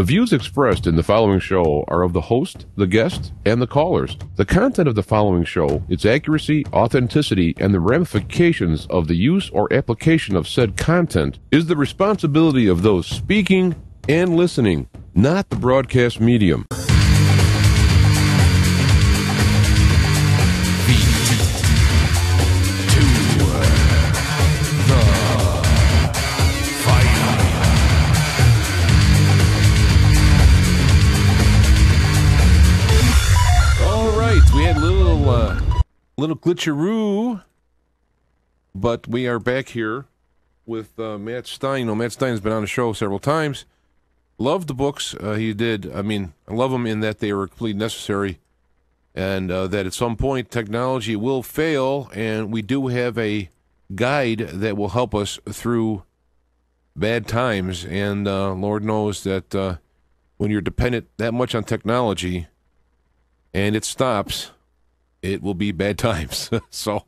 The views expressed in the following show are of the host, the guest, and the callers. The content of the following show, its accuracy, authenticity, and the ramifications of the use or application of said content is the responsibility of those speaking and listening, not the broadcast medium. We had a little glitcheroo, but we are back here with Matt Stein. Matt Stein's been on the show several times. Loved the books he did. I mean, I love them in that they were completely necessary, and that at some point technology will fail, and we do have a guide that will help us through bad times. And Lord knows that when you're dependent that much on technology and it stops, it will be bad times. So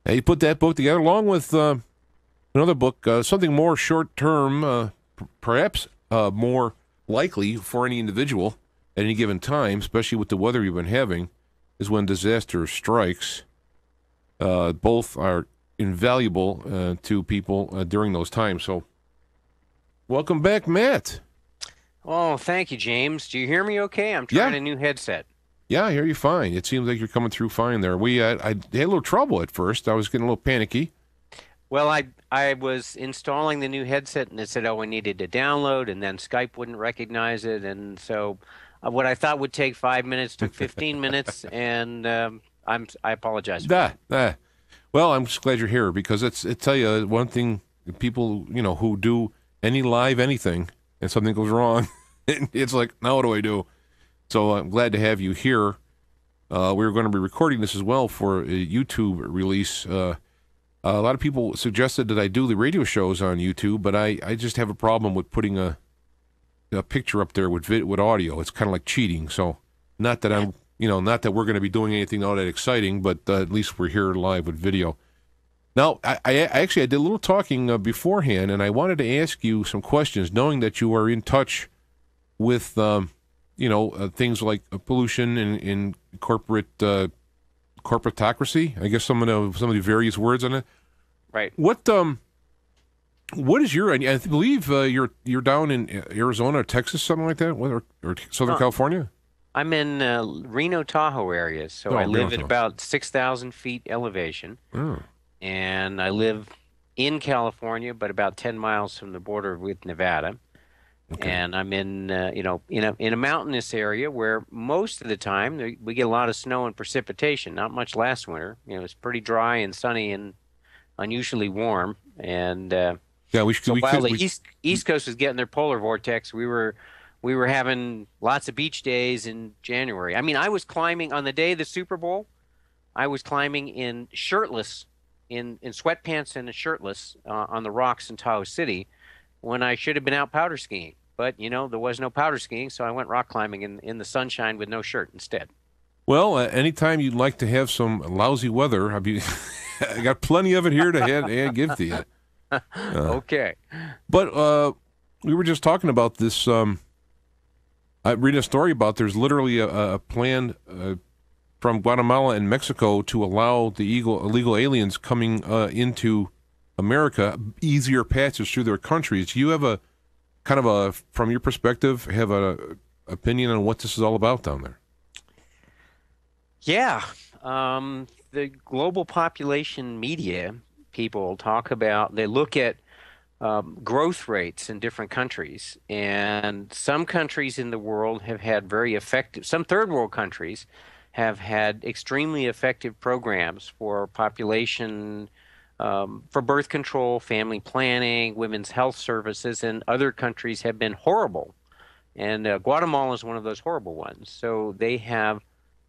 he put that book together along with another book, something more short-term, perhaps more likely for any individual at any given time, especially with the weather you've been having, is when disaster strikes. Both are invaluable to people during those times. So welcome back, Matt. Oh, thank you, James. Do you hear me okay? I'm trying a new headset. Yeah, I hear you fine. It seems like you're coming through fine there. I had a little trouble at first. I was getting a little panicky. Well, I was installing the new headset, and it said, we needed to download, and then Skype wouldn't recognize it. And so what I thought would take 5 minutes took 15 minutes, and I apologize for that. Well, I'm just glad you're here, because I tell you, one thing, people, who do any live anything, and something goes wrong, it's like, now what do I do? So I'm glad to have you here. We're going to be recording this as well for a YouTube release. A lot of people suggested that I do the radio shows on YouTube, but I just have a problem with putting a picture up there with audio. It's kind of like cheating. So not that not that we're going to be doing anything all that exciting, but at least we're here live with video. Now, I actually did a little talking beforehand, and I wanted to ask you some questions, knowing that you are in touch with things like pollution and corporatocracy. I guess some of the various words on it. Right. What is your? I believe you're down in Arizona or Texas, something like that, or Southern California. I'm in Reno Tahoe area, so I live at about 6,000 feet elevation, and I live in California, but about 10 miles from the border with Nevada. Okay. And I'm in a mountainous area where most of the time we get a lot of snow and precipitation. Not much last winter. It's pretty dry and sunny and unusually warm. And while the East Coast was getting their polar vortex, we were having lots of beach days in January. I mean, I was climbing on the day of the Super Bowl. I was climbing in shirtless, in sweatpants and shirtless on the rocks in Tahoe City, when I should have been out powder skiing. But, there was no powder skiing, so I went rock climbing in the sunshine with no shirt instead. Well, anytime you'd like to have some lousy weather, I got plenty of it here to give to you. Okay. But we were just talking about this. I read a story about there's literally a plan from Guatemala and Mexico to allow the illegal aliens coming into America easier passage through their countries. Do you have from your perspective, have a opinion on what this is all about down there? Yeah. The global population media people talk about, they look at growth rates in different countries. And some countries in the world have had very effective, some third world countries have had extremely effective programs for population for birth control, family planning, women's health services, and other countries have been horrible. And Guatemala is one of those horrible ones. So they have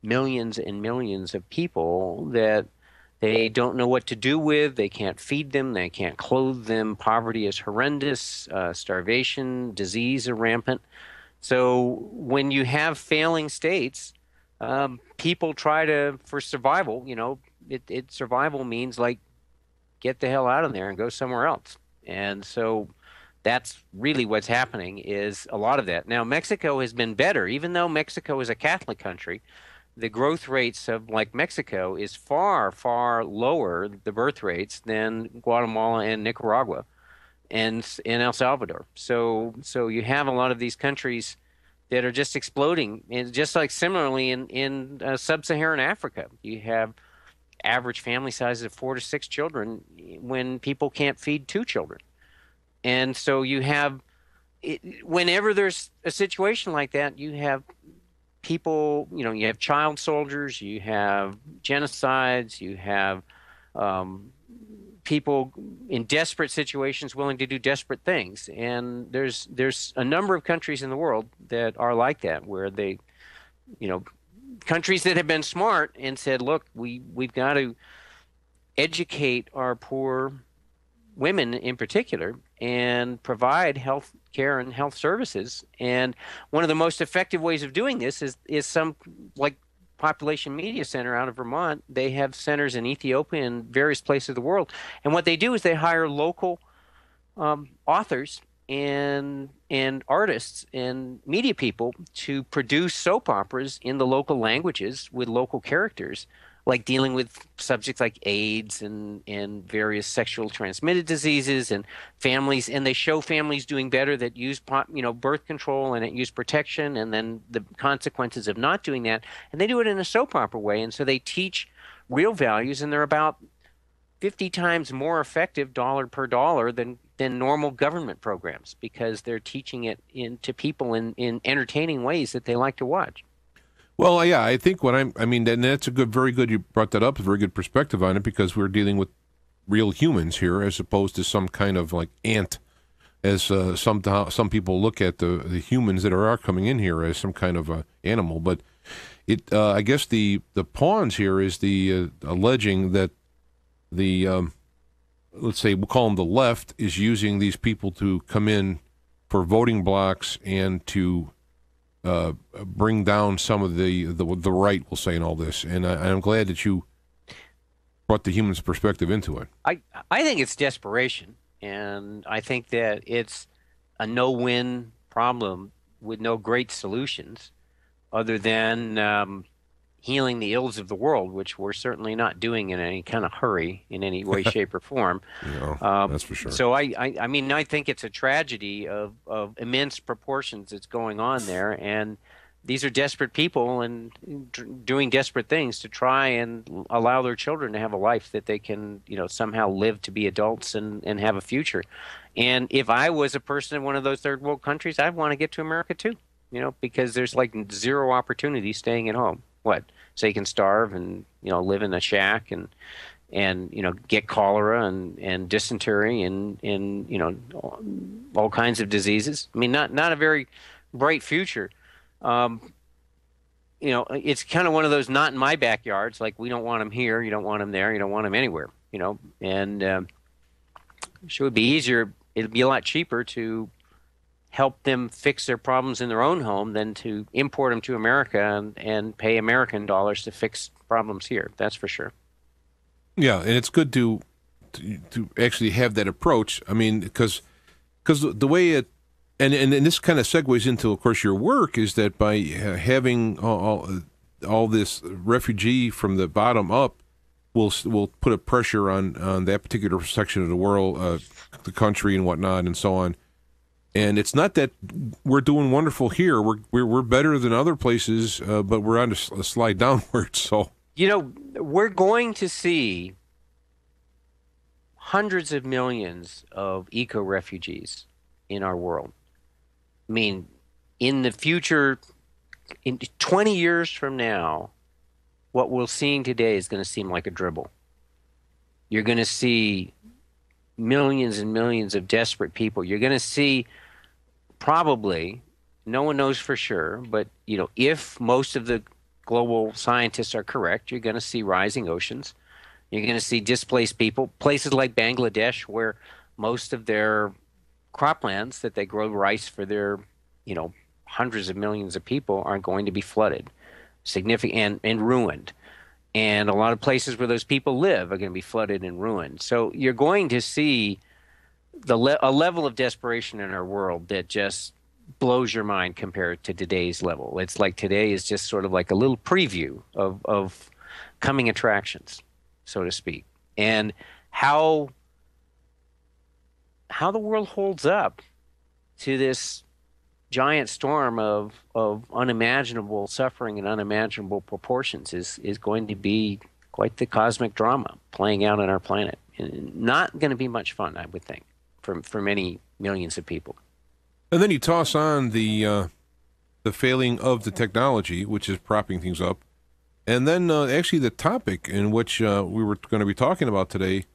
millions and millions of people that they don't know what to do with. They can't feed them. They can't clothe them. Poverty is horrendous. Starvation, disease are rampant. So when you have failing states, people try to, for survival, survival means like, get the hell out of there and go somewhere else. And so that's really what's happening, is a lot of that. Now, Mexico has been better, even though Mexico is a Catholic country. The growth rates of like Mexico is far, far lower, the birth rates, than Guatemala and Nicaragua and El Salvador. So you have a lot of these countries that are just exploding, and just like similarly in sub-Saharan Africa, you have average family sizes of 4 to 6 children when people can't feed 2 children. And so you have, whenever there's a situation like that, you have people, you have child soldiers, you have genocides, you have people in desperate situations willing to do desperate things. And there's a number of countries in the world that are like that, where they, countries that have been smart and said, look, we've got to educate our poor women in particular and provide health care and health services. And one of the most effective ways of doing this is some, like Population Media Center out of Vermont. They have centers in Ethiopia and various places of the world. And what they do is they hire local authors and artists and media people to produce soap operas in the local languages with local characters, like dealing with subjects like AIDS and various sexual transmitted diseases and families. And they show families doing better that use birth control and use protection, and then the consequences of not doing that. And they do it in a soap opera way. And so they teach real values, and they're about 50 times more effective dollar per dollar than normal government programs, because they're teaching it to people in entertaining ways that they like to watch. Well, yeah, I think and that's very good. You brought that up, a very good perspective on it, because we're dealing with real humans here, as opposed to some kind of like ant, as some people look at the humans that are coming in here as some kind of animal. But I guess the pawns here is the alleging that the let's say we'll call them the left is using these people to come in for voting blocks and to bring down some of the right, we'll say, in all this. And I'm glad that you brought the human's perspective into it. I think it's desperation, and I think that it's a no-win problem with no great solutions other than healing the ills of the world, which we're certainly not doing in any kind of hurry in any way, shape, or form. That's for sure. So I mean, I think it's a tragedy of immense proportions that's going on there, and these are desperate people and doing desperate things to try and allow their children to have a life that they can, somehow live to be adults and have a future. And if I was a person in one of those third world countries, I'd want to get to America too, because there's like zero opportunity staying at home. So you can starve and live in a shack and get cholera and dysentery and all kinds of diseases. I mean, not a very bright future. It's kind of one of those not in my backyards. Like, we don't want them here, you don't want them there, you don't want them anywhere. And sure, it'd be easier. It'd be a lot cheaper to help them fix their problems in their own home than to import them to America and pay American dollars to fix problems here. That's for sure. Yeah, and it's good to actually have that approach. I mean, because the way it, and this kind of segues into, of course, your work, is that by having all this refugee from the bottom up, will put a pressure on that particular section of the world, the country and whatnot, and so on. And it's not that we're doing wonderful here. We're better than other places, but we're on a slide downward. So we're going to see hundreds of millions of eco-refugees in our world. I mean, in the future, in 20 years from now, what we're seeing today is going to seem like a dribble. You're going to see millions and millions of desperate people. You're going to see, probably, no one knows for sure, but if most of the global scientists are correct, you're going to see rising oceans. You're going to see displaced people. Places like Bangladesh, where most of their croplands that they grow rice for their hundreds of millions of people are going to be flooded, significant and ruined. And a lot of places where those people live are going to be flooded and ruined. So you're going to see a level of desperation in our world that just blows your mind compared to today's level. It's like today is just sort of like a little preview of coming attractions, so to speak, and how the world holds up to this giant storm of unimaginable suffering and unimaginable proportions is going to be quite the cosmic drama playing out on our planet. And not going to be much fun, I would think, for many millions of people. And then you toss on the failing of the technology, which is propping things up, and then actually the topic in which we were going to be talking about today,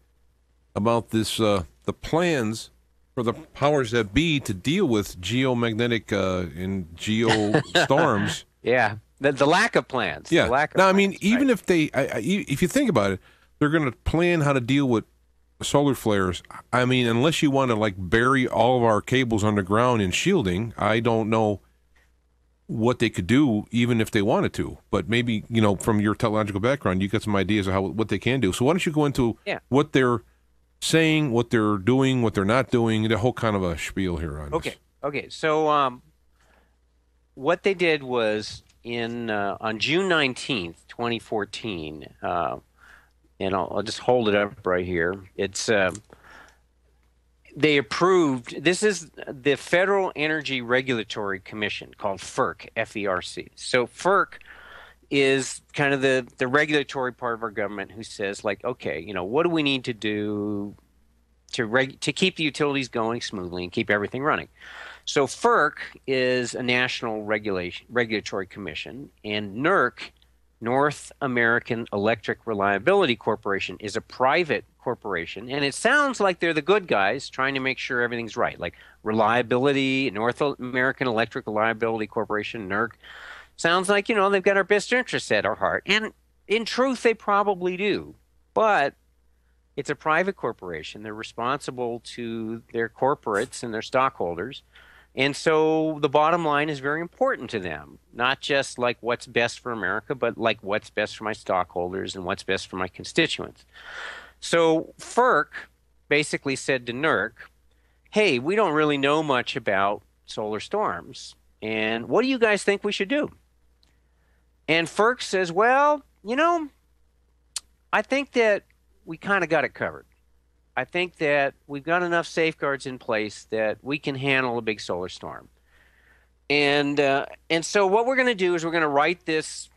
about this the plans for the powers that be to deal with geomagnetic and geo storms. Yeah, the lack of plans. Yeah. The lack of now, plans, I mean, even if they, if you think about it, they're going to plan how to deal with solar flares. I mean, unless you want to like bury all of our cables underground in shielding, I don't know what they could do, even if they wanted to. But maybe, you know, from your technological background, you got some ideas of what they can do. So why don't you go into what they're saying, what they're doing, what they're not doing, the whole kind of a spiel here on this. Okay. So what they did was on June 19th, 2014, and I'll just hold it up right here. It's they approved. This is the Federal Energy Regulatory Commission, called FERC, F-E-R-C. So FERC is kind of the regulatory part of our government who says, like, okay, you know, what do we need to do to keep the utilities going smoothly and keep everything running? So FERC is a national regulatory commission, and NERC, North American Electric Reliability Corporation, is a private corporation, and it sounds like they're the good guys trying to make sure everything's right. Like reliability, North American Electric Reliability Corporation, NERC, sounds like, you know, they've got our best interests at our heart. And in truth, they probably do. But it's a private corporation. They're responsible to their corporates and their stockholders. And so the bottom line is very important to them, not just like what's best for America, but like what's best for my stockholders and what's best for my constituents. So FERC basically said to NERC, hey, we don't really know much about solar storms, and what do you guys think we should do? And FERC says, well, you know, I think that we kind of got it covered. I think that we've got enough safeguards in place that we can handle a big solar storm. And so what we're going to do is we're going to write this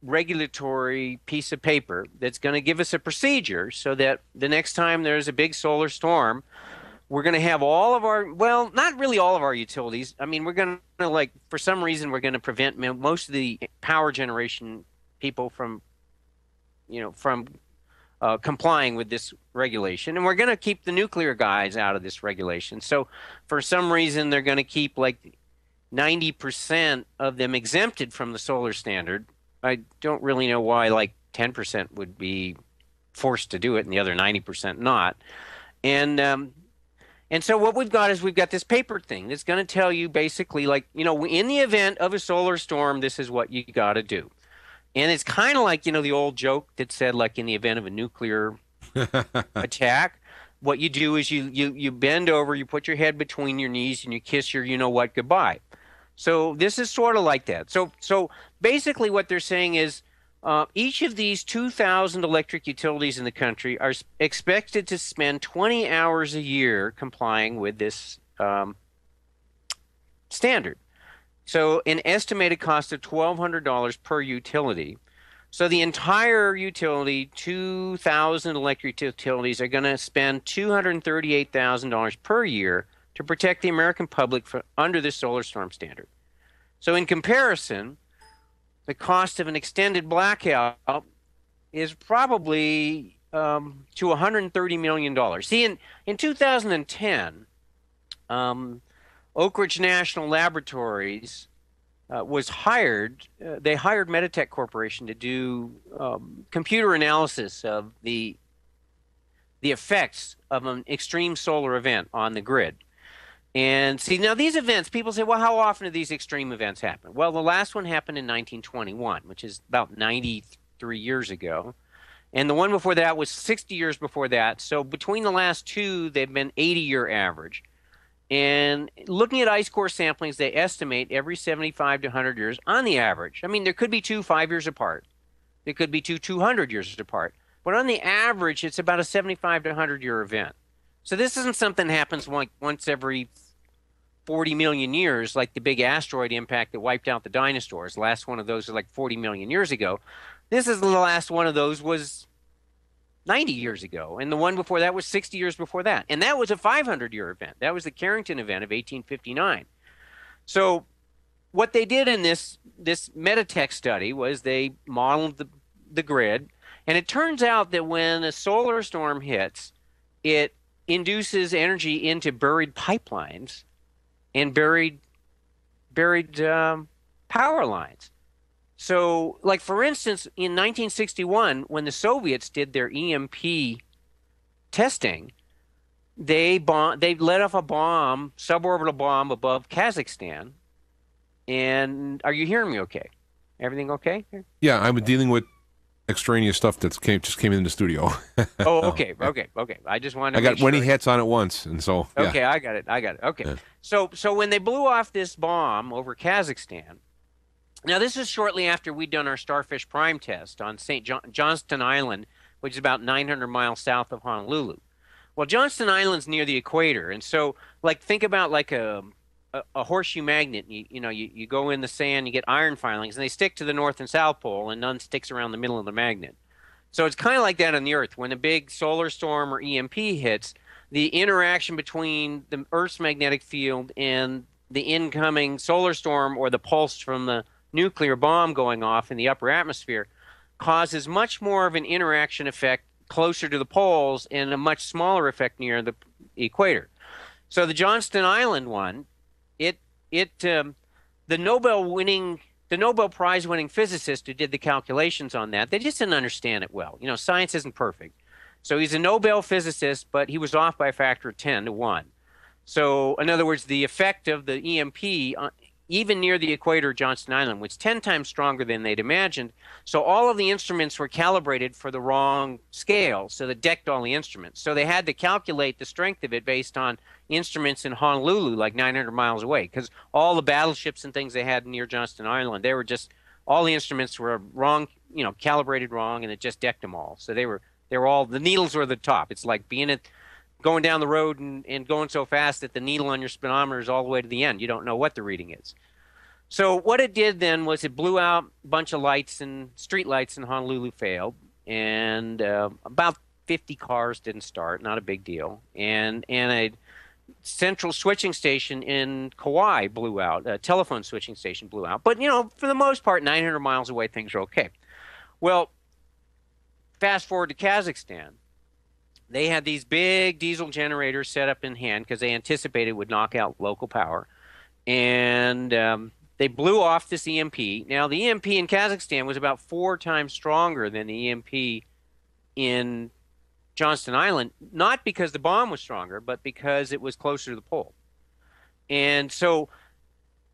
regulatory piece of paper that's going to give us a procedure so that the next time there's a big solar storm, we're going to have all of our, well, not really all of our utilities. I mean, we're going to, like, for some reason, we're going to prevent most of the power generation people from, you know, from complying with this regulation. And we're going to keep the nuclear guys out of this regulation. So for some reason, they're going to keep like 90% of them exempted from the solar standard. I don't really know why like 10% would be forced to do it and the other 90% not. And so what we've got is we've got this paper thing that's going to tell you basically, like, you know, in the event of a solar storm, this is what you got to do. And it's kind of like, you know, the old joke that said, like, in the event of a nuclear attack, what you do is you bend over, you put your head between your knees, and you kiss your you-know-what goodbye. So this is sort of like that. So basically what they're saying is each of these 2,000 electric utilities in the country are expected to spend 20 hours a year complying with this standard. So an estimated cost of $1,200 per utility. So the entire utility, 2,000 electric utilities, are going to spend $238,000 per year to protect the American public under the solar storm standard. So in comparison, the cost of an extended blackout is probably to $130 million. See, in 2010, Oak Ridge National Laboratories was hired. They hired Meditech Corporation to do computer analysis of the effects of an extreme solar event on the grid. And see, now these events, people say, well, how often do these extreme events happen? Well, the last one happened in 1921, which is about 93 years ago. And the one before that was 60 years before that. So between the last two, they've been 80-year average. And looking at ice core samplings, they estimate every 75 to 100 years on the average. I mean, there could be two 5 years apart. There could be two 200 years apart. But on the average, it's about a 75 to 100-year event. So this isn't something that happens once every 40 million years, like the big asteroid impact that wiped out the dinosaurs. The last one of those was like 40 million years ago. This is the last one of those was 90 years ago, and the one before that was 60 years before that. And that was a 500-year event. That was the Carrington event of 1859. So what they did in this Metatech study was they modeled the grid, and it turns out that when a solar storm hits, it induces energy into buried pipelines and buried power lines. So, like, for instance, in 1961, when the Soviets did their EMP testing, they let off a bomb, suborbital bomb above Kazakhstan. And are you hearing me okay? Everything okay? Yeah, I'm dealing with extraneous stuff that just came in the studio. Oh, okay. I just wanted to I got many hats on at once, and so yeah. Okay, I got it. Okay. Yeah. So when they blew off this bomb over Kazakhstan, now this is shortly after we'd done our Starfish Prime test on Johnston Island, which is about 900 miles south of Honolulu. Well, Johnston Island's near the equator, and so like think about like a horseshoe magnet. You go in the sand, you get iron filings, and they stick to the North and South Pole, and none sticks around the middle of the magnet. So it's kind of like that on the Earth. When a big solar storm or EMP hits, the interaction between the Earth's magnetic field and the incoming solar storm or the pulse from the nuclear bomb going off in the upper atmosphere causes much more of an interaction effect closer to the poles and a much smaller effect near the equator. So the Johnston Island one, the Nobel Prize winning physicist who did the calculations on that, they just didn't understand it well. Science isn't perfect. So he's a Nobel physicist, but he was off by a factor of 10 to 1. So in other words, the effect of the EMP even near the equator of Johnston Island was 10 times stronger than they'd imagined. So all of the instruments were calibrated for the wrong scale, so they decked all the instruments. So they had to calculate the strength of it based on instruments in Honolulu, like 900 miles away, because all the battleships and things they had near Johnston Island, they were just, all the instruments were wrong, calibrated wrong, and it just decked them all. So they were all, the needles were the top. It's like going down the road and going so fast that the needle on your speedometer is all the way to the end. You don't know what the reading is. So what it did then was it blew out a bunch of lights, and street lights in Honolulu failed, and about 50 cars didn't start, not a big deal. And a central switching station in Kauai blew out, a telephone switching station blew out. But, for the most part, 900 miles away, things are okay. Well, fast forward to Kazakhstan. They had these big diesel generators set up in hand because they anticipated it would knock out local power. And they blew off this EMP. Now, the EMP in Kazakhstan was about 4 times stronger than the EMP in Johnston Island, not because the bomb was stronger, but because it was closer to the pole. And so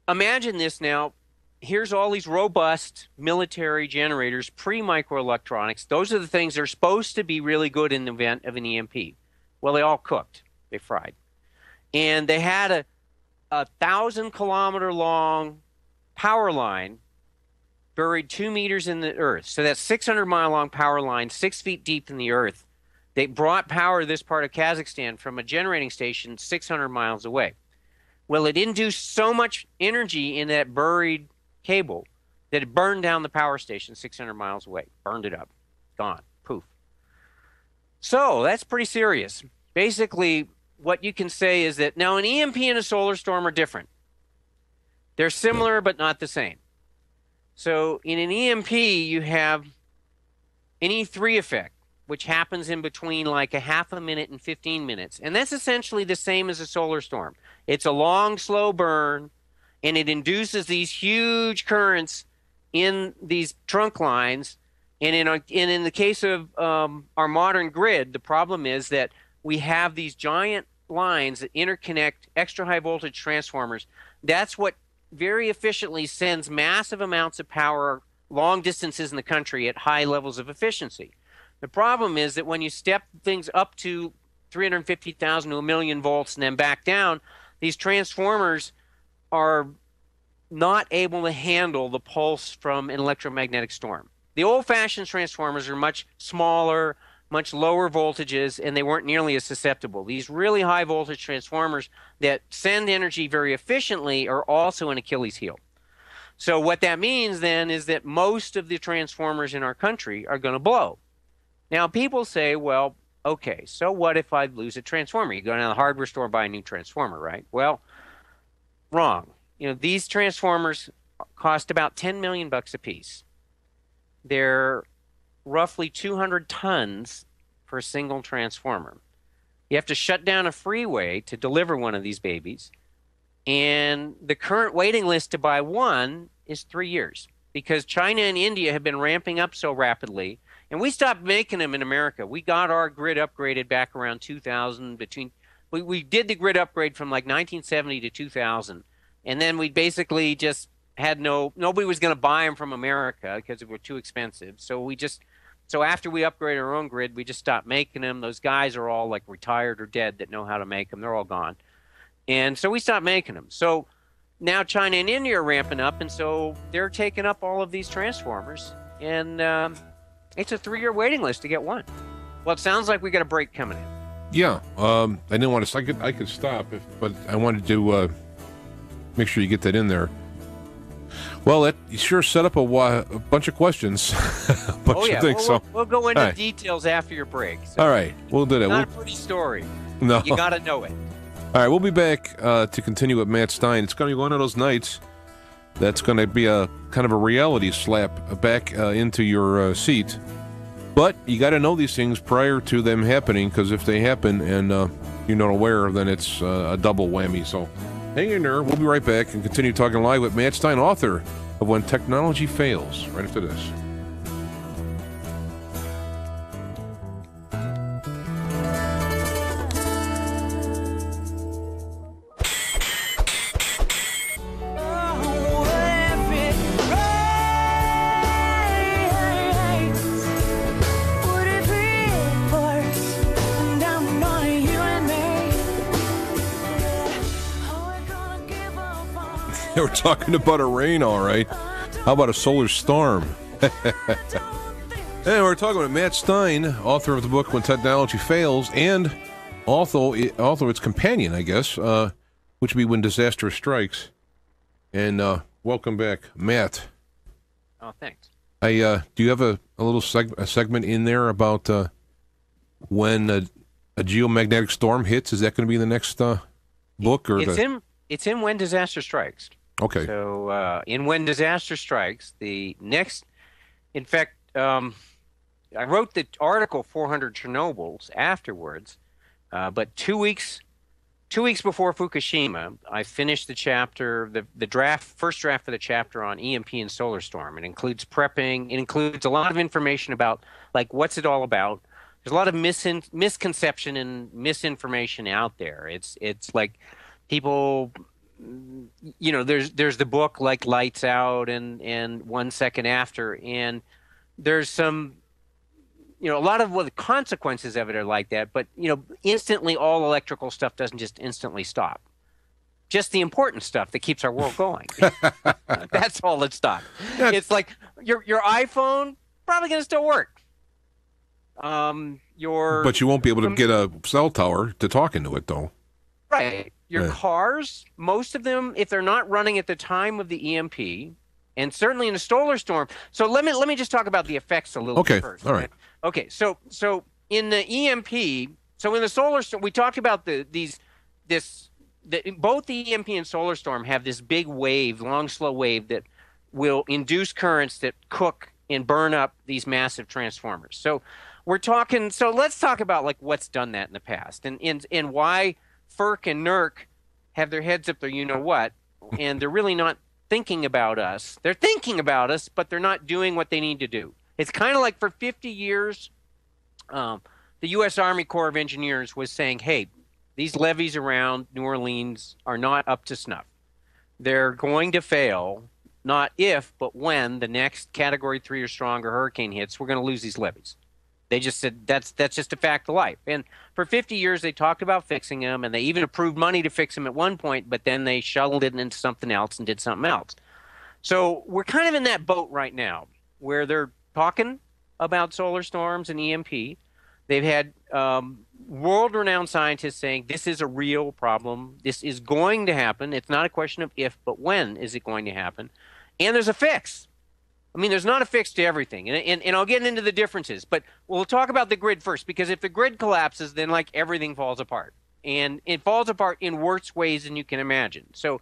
imagine this now. Here's all these robust military generators, pre-microelectronics. Those are the things that are supposed to be really good in the event of an EMP. Well, they all cooked. They fried. And they had a 1,000-kilometer long power line buried 2 meters in the earth. So that's 600-mile long power line, 6 feet deep in the earth. They brought power to this part of Kazakhstan from a generating station 600 miles away. Well, it induced so much energy in that buried cable that it burned down the power station 600 miles away. Burned it up. Gone. Poof. So that's pretty serious. Basically, what you can say is that now an EMP and a solar storm are different. They're similar but not the same. So in an EMP, you have an E3 effect, which happens in between like a half a minute and 15 minutes. And that's essentially the same as a solar storm. It's a long, slow burn, and it induces these huge currents in these trunk lines. And in the case of our modern grid, the problem is that we have these giant lines that interconnect extra high voltage transformers. That's what very efficiently sends massive amounts of power long distances in the country at high levels of efficiency. The problem is that when you step things up to 350,000 to a million volts and then back down, these transformers are not able to handle the pulse from an electromagnetic storm. The old-fashioned transformers are much smaller, much lower voltages, and they weren't nearly as susceptible. These really high voltage transformers that send energy very efficiently are also an Achilles heel. So what that means then is that most of the transformers in our country are going to blow. Now, people say, well, okay, so what if I lose a transformer? You go down to the hardware store, buy a new transformer, right? Well, wrong. These transformers cost about 10 million bucks a piece. They're roughly 200 tons for a single transformer. You have to shut down a freeway to deliver one of these babies. And the current waiting list to buy one is 3 years because China and India have been ramping up so rapidly. And we stopped making them in America. We got our grid upgraded back around 2000. We did the grid upgrade from like 1970 to 2000. And then we basically just had nobody was going to buy them from America because they were too expensive. So after we upgraded our own grid, we just stopped making them. Those guys are all like retired or dead that know how to make them. They're all gone. And so we stopped making them. So now China and India are ramping up, and so they're taking up all of these transformers. And it's a 3-year waiting list to get one. Well, it sounds like we got a break coming in. Yeah. I didn't want to. I could stop, but I wanted to make sure you get that in there. Well, that sure set up a bunch of questions, a bunch of things. We'll go into details after your break. So all right, we'll do that. Not a pretty story. No, you got to know it. All right, we'll be back to continue with Matt Stein. It's going to be one of those nights that's going to be a kind of a reality slap back into your seat. But you got to know these things prior to them happening, because if they happen and you're not aware, then it's a double whammy. So hang in there. We'll be right back and continue talking live with Matt Stein, author of When Technology Fails, right after this. We're talking about a rain, all right. How about a solar storm? And we're talking about Matt Stein, author of the book When Technology Fails, and also its companion, I guess, which would be When Disaster Strikes. And welcome back, Matt. Oh, thanks. Do you have a little segment in there about when a geomagnetic storm hits? Is that going to be the next book? Or it's in When Disaster Strikes. Okay. So in When Disaster Strikes, the next, in fact, I wrote the article 400 Chernobyls afterwards, but 2 weeks before Fukushima, I finished the chapter, the first draft of the chapter on EMP and solar storm. It includes prepping. It includes a lot of information about like what's it all about. There's a lot of misconception and misinformation out there. It's like people. There's the book like Lights Out and 1 Second After, and there's some, a lot of the consequences of it are like that, but instantly all electrical stuff doesn't just instantly stop. Just the important stuff that keeps our world going. That's all that stops. Yeah. It's like your iPhone probably going to still work. But you won't be able to get a cell tower to talk into it, though. Right. Your cars, most of them, if they're not running at the time of the EMP, and certainly in a solar storm. So let me just talk about the effects a little bit first. All right. Okay. So in the EMP, so in the solar storm, we talked about both the EMP and solar storm have this big wave, long, slow wave that will induce currents that cook and burn up these massive transformers. So let's talk about like what's done that in the past and why FERC and NERC have their heads up there, and they're really not thinking about us. They're thinking about us, but they're not doing what they need to do. It's kind of like for 50 years, the U.S. Army Corps of Engineers was saying, hey, these levees around New Orleans are not up to snuff. They're going to fail, not if, but when the next Category 3 or stronger hurricane hits, we're going to lose these levees. They just said that's just a fact of life. And for 50 years, they talked about fixing them, and they even approved money to fix them at one point, but then they shuttled it into something else and did something else. So we're kind of in that boat right now where they're talking about solar storms and EMP. They've had world-renowned scientists saying this is a real problem. This is going to happen. It's not a question of if, but when is it going to happen? And there's a fix. I mean, there's not a fix to everything, and I'll get into the differences, but we'll talk about the grid first, because if the grid collapses, then like everything falls apart, and it falls apart in worse ways than you can imagine. So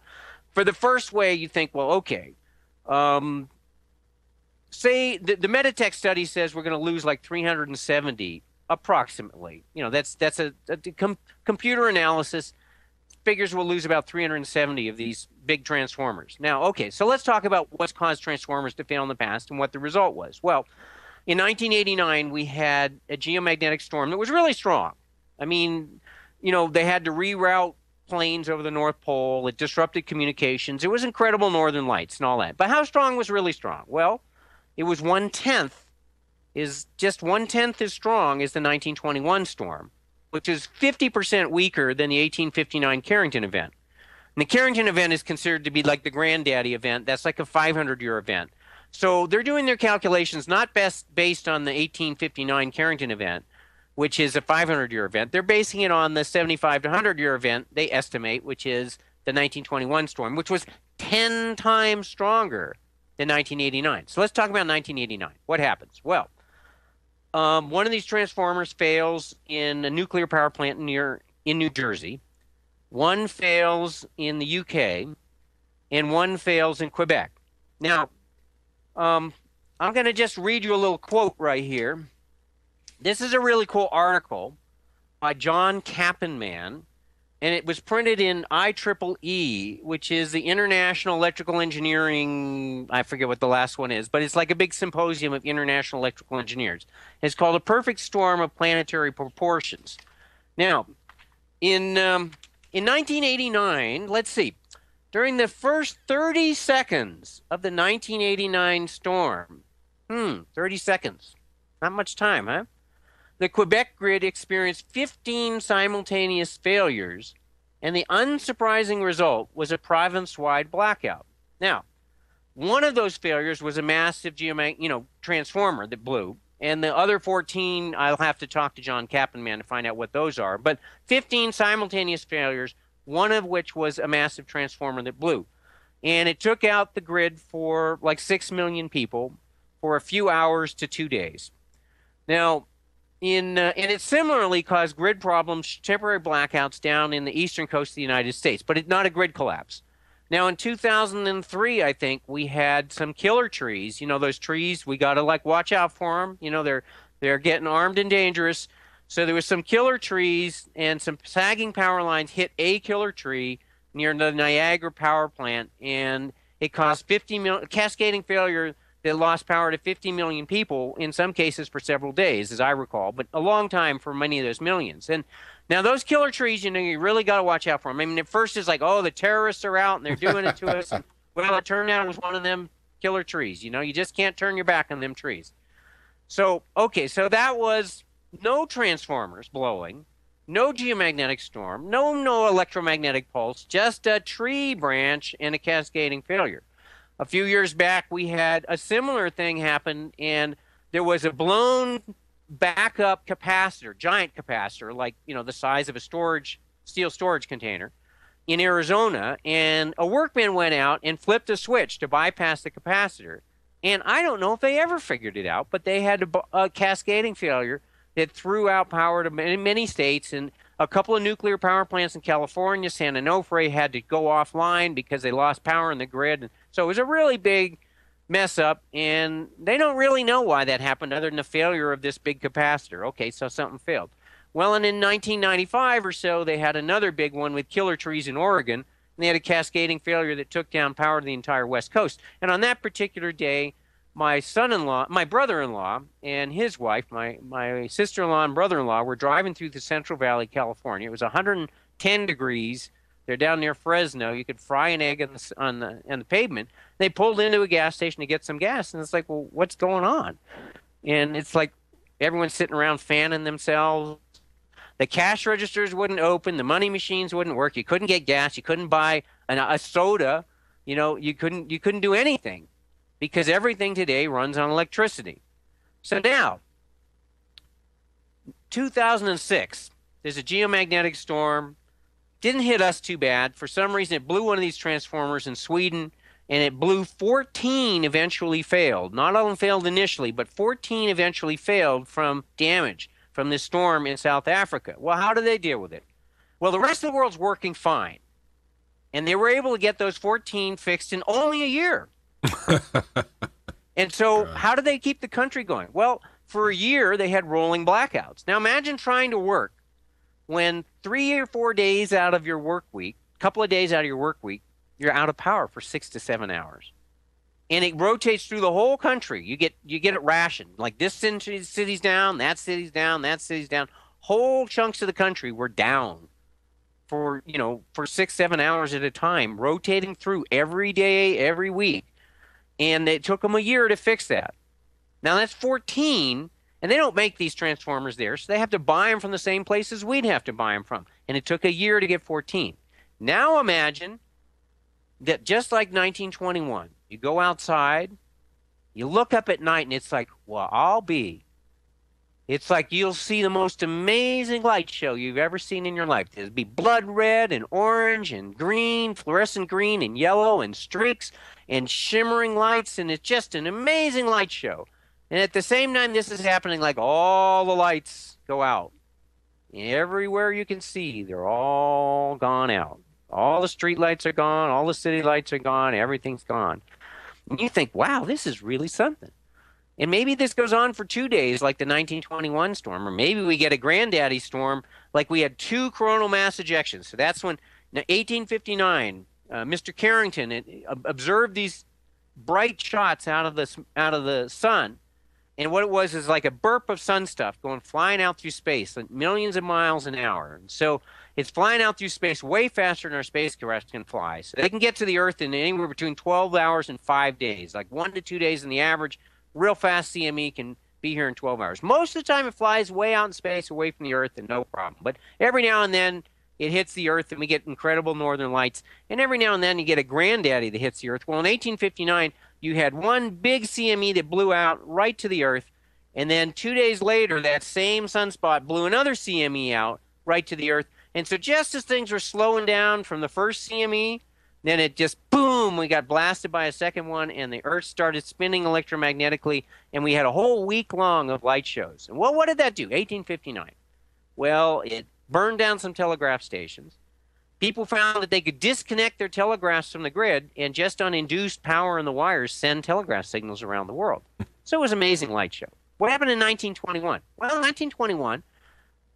for the first way, you think, well, okay, say the Meditech study says we're going to lose like 370 approximately. You know, that's a computer analysis. Figures we'll lose about 370 of these big transformers. Now, okay, so let's talk about what's caused transformers to fail in the past and what the result was. Well, in 1989, we had a geomagnetic storm that was really strong. I mean, you know, they had to reroute planes over the North Pole. It disrupted communications. It was incredible northern lights and all that. But how strong was really strong? Well, it was just one-tenth as strong as the 1921 storm, which is 50% weaker than the 1859 Carrington event. And the Carrington event is considered to be like the granddaddy event. That's like a 500-year event. So they're doing their calculations not based on the 1859 Carrington event, which is a 500-year event. They're basing it on the 75 to 100-year event, they estimate, which is the 1921 storm, which was 10 times stronger than 1989. So let's talk about 1989. What happens? Well, one of these transformers fails in a nuclear power plant in New Jersey. One fails in the UK, and one fails in Quebec. Now, I'm going to just read you a little quote right here. This is a really cool article by John Kappenman, and it was printed in IEEE, which is the International Electrical Engineering, I forget what the last one is, but it's like a big symposium of international electrical engineers. It's called A Perfect Storm of Planetary Proportions. Now, in 1989, let's see, during the first 30 seconds of the 1989 storm, 30 seconds, not much time, huh? The Quebec grid experienced 15 simultaneous failures, and the unsurprising result was a province-wide blackout. Now, one of those failures was a massive transformer that blew, and the other 14, I'll have to talk to John Kappenman to find out what those are, but 15 simultaneous failures, one of which was a massive transformer that blew. And it took out the grid for like 6 million people for a few hours to 2 days. Now, and it similarly caused grid problems, temporary blackouts down in the eastern coast of the United States, but it's not a grid collapse. Now, in 2003, I think we had some killer trees. You know, those trees, we got to like watch out for them. You know, they're getting armed and dangerous. So there was some killer trees, and some sagging power lines hit a killer tree near the Niagara power plant, and it caused 50 million cascading failure that lost power to 50 million people, in some cases for several days, as I recall, but a long time for many of those millions. And now those killer trees, you know, you really got to watch out for them. I mean, at first it's like, oh, the terrorists are out and they're doing it to us. And, well, it turned out it was one of them killer trees. You know, you just can't turn your back on them trees. So, okay, so that was no transformers blowing, no geomagnetic storm, no electromagnetic pulse, just a tree branch and a cascading failure. A few years back, we had a similar thing happen, and there was a blown backup capacitor, giant capacitor, like, you know, the size of a steel storage container in Arizona, and a workman went out and flipped a switch to bypass the capacitor. And I don't know if they ever figured it out, but they had a cascading failure that threw out power to many states, and a couple of nuclear power plants in California, San Onofre, had to go offline because they lost power in the grid. And so it was a really big mess up, and they don't really know why that happened other than the failure of this big capacitor. Okay, so something failed. Well, and in 1995 or so, they had another big one with killer trees in Oregon, and they had a cascading failure that took down power to the entire West Coast. And on that particular day, my brother-in-law, and his wife, my sister-in-law and brother-in-law, were driving through the Central Valley, California. It was 110 degrees. They're down near Fresno. You could fry an egg on the pavement. They pulled into a gas station to get some gas, and it's like, well, what's going on? And it's like, Everyone's sitting around fanning themselves. The cash registers wouldn't open. The money machines wouldn't work. You couldn't get gas. You couldn't buy a soda. You couldn't do anything because everything today runs on electricity. So now, 2006, there's a geomagnetic storm. Didn't hit us too bad. For some reason, it blew one of these transformers in Sweden, and it blew 14 eventually failed. Not all of them failed initially, but 14 eventually failed from damage from this storm in South Africa. Well, how do they deal with it? Well, the rest of the world's working fine. And they were able to get those 14 fixed in only a year. And so how do they keep the country going? Well, for a year, they had rolling blackouts. Now imagine trying to work when 3 or 4 days out of your work week, a couple of days out of your work week, you're out of power for 6 to 7 hours. And it rotates through the whole country. You get it rationed. Like this city's down, that city's down, that city's down. Whole chunks of the country were down for 6, 7 hours at a time, rotating through every day, every week. And it took them a year to fix that. Now that's 14, and they don't make these transformers there, so they have to buy them from the same places we'd have to buy them from. And it took a year to get 14. Now imagine that just like 1921, you go outside, you look up at night, and it's like, well, it's like you'll see the most amazing light show you've ever seen in your life. There'll be blood red and orange and green, fluorescent green and yellow and streaks and shimmering lights, and it's just an amazing light show. And at the same time this is happening, like all the lights go out. Everywhere you can see, they're all gone out. All the street lights are gone, all the city lights are gone, everything's gone. And you think, wow, this is really something. And maybe this goes on for 2 days like the 1921 storm, or maybe we get a granddaddy storm like we had 2 coronal mass ejections. So that's when, in 1859, Mr. Carrington observed these bright shots out of the sun. And what it was is like a burp of sun stuff going flying out through space, like millions of miles an hour. And so it's flying out through space way faster than our spacecraft can fly. So they can get to the Earth in anywhere between 12 hours and 5 days, like 1 to 2 days in the average. Real fast CME can be here in 12 hours. Most of the time it flies way out in space away from the Earth and no problem. But every now and then it hits the Earth and we get incredible northern lights. And every now and then you get a granddaddy that hits the Earth. Well, in 1859, you had one big CME that blew out right to the Earth. And then 2 days later, that same sunspot blew another CME out right to the Earth. And so just as things were slowing down from the first CME, then it just, boom, we got blasted by a second one, and the Earth started spinning electromagnetically, and we had a whole week long of light shows. And well, what did that do? 1859. Well, it burned down some telegraph stations. People found that they could disconnect their telegraphs from the grid and just on induced power in the wires send telegraph signals around the world. So it was an amazing light show. What happened in 1921? Well, in 1921,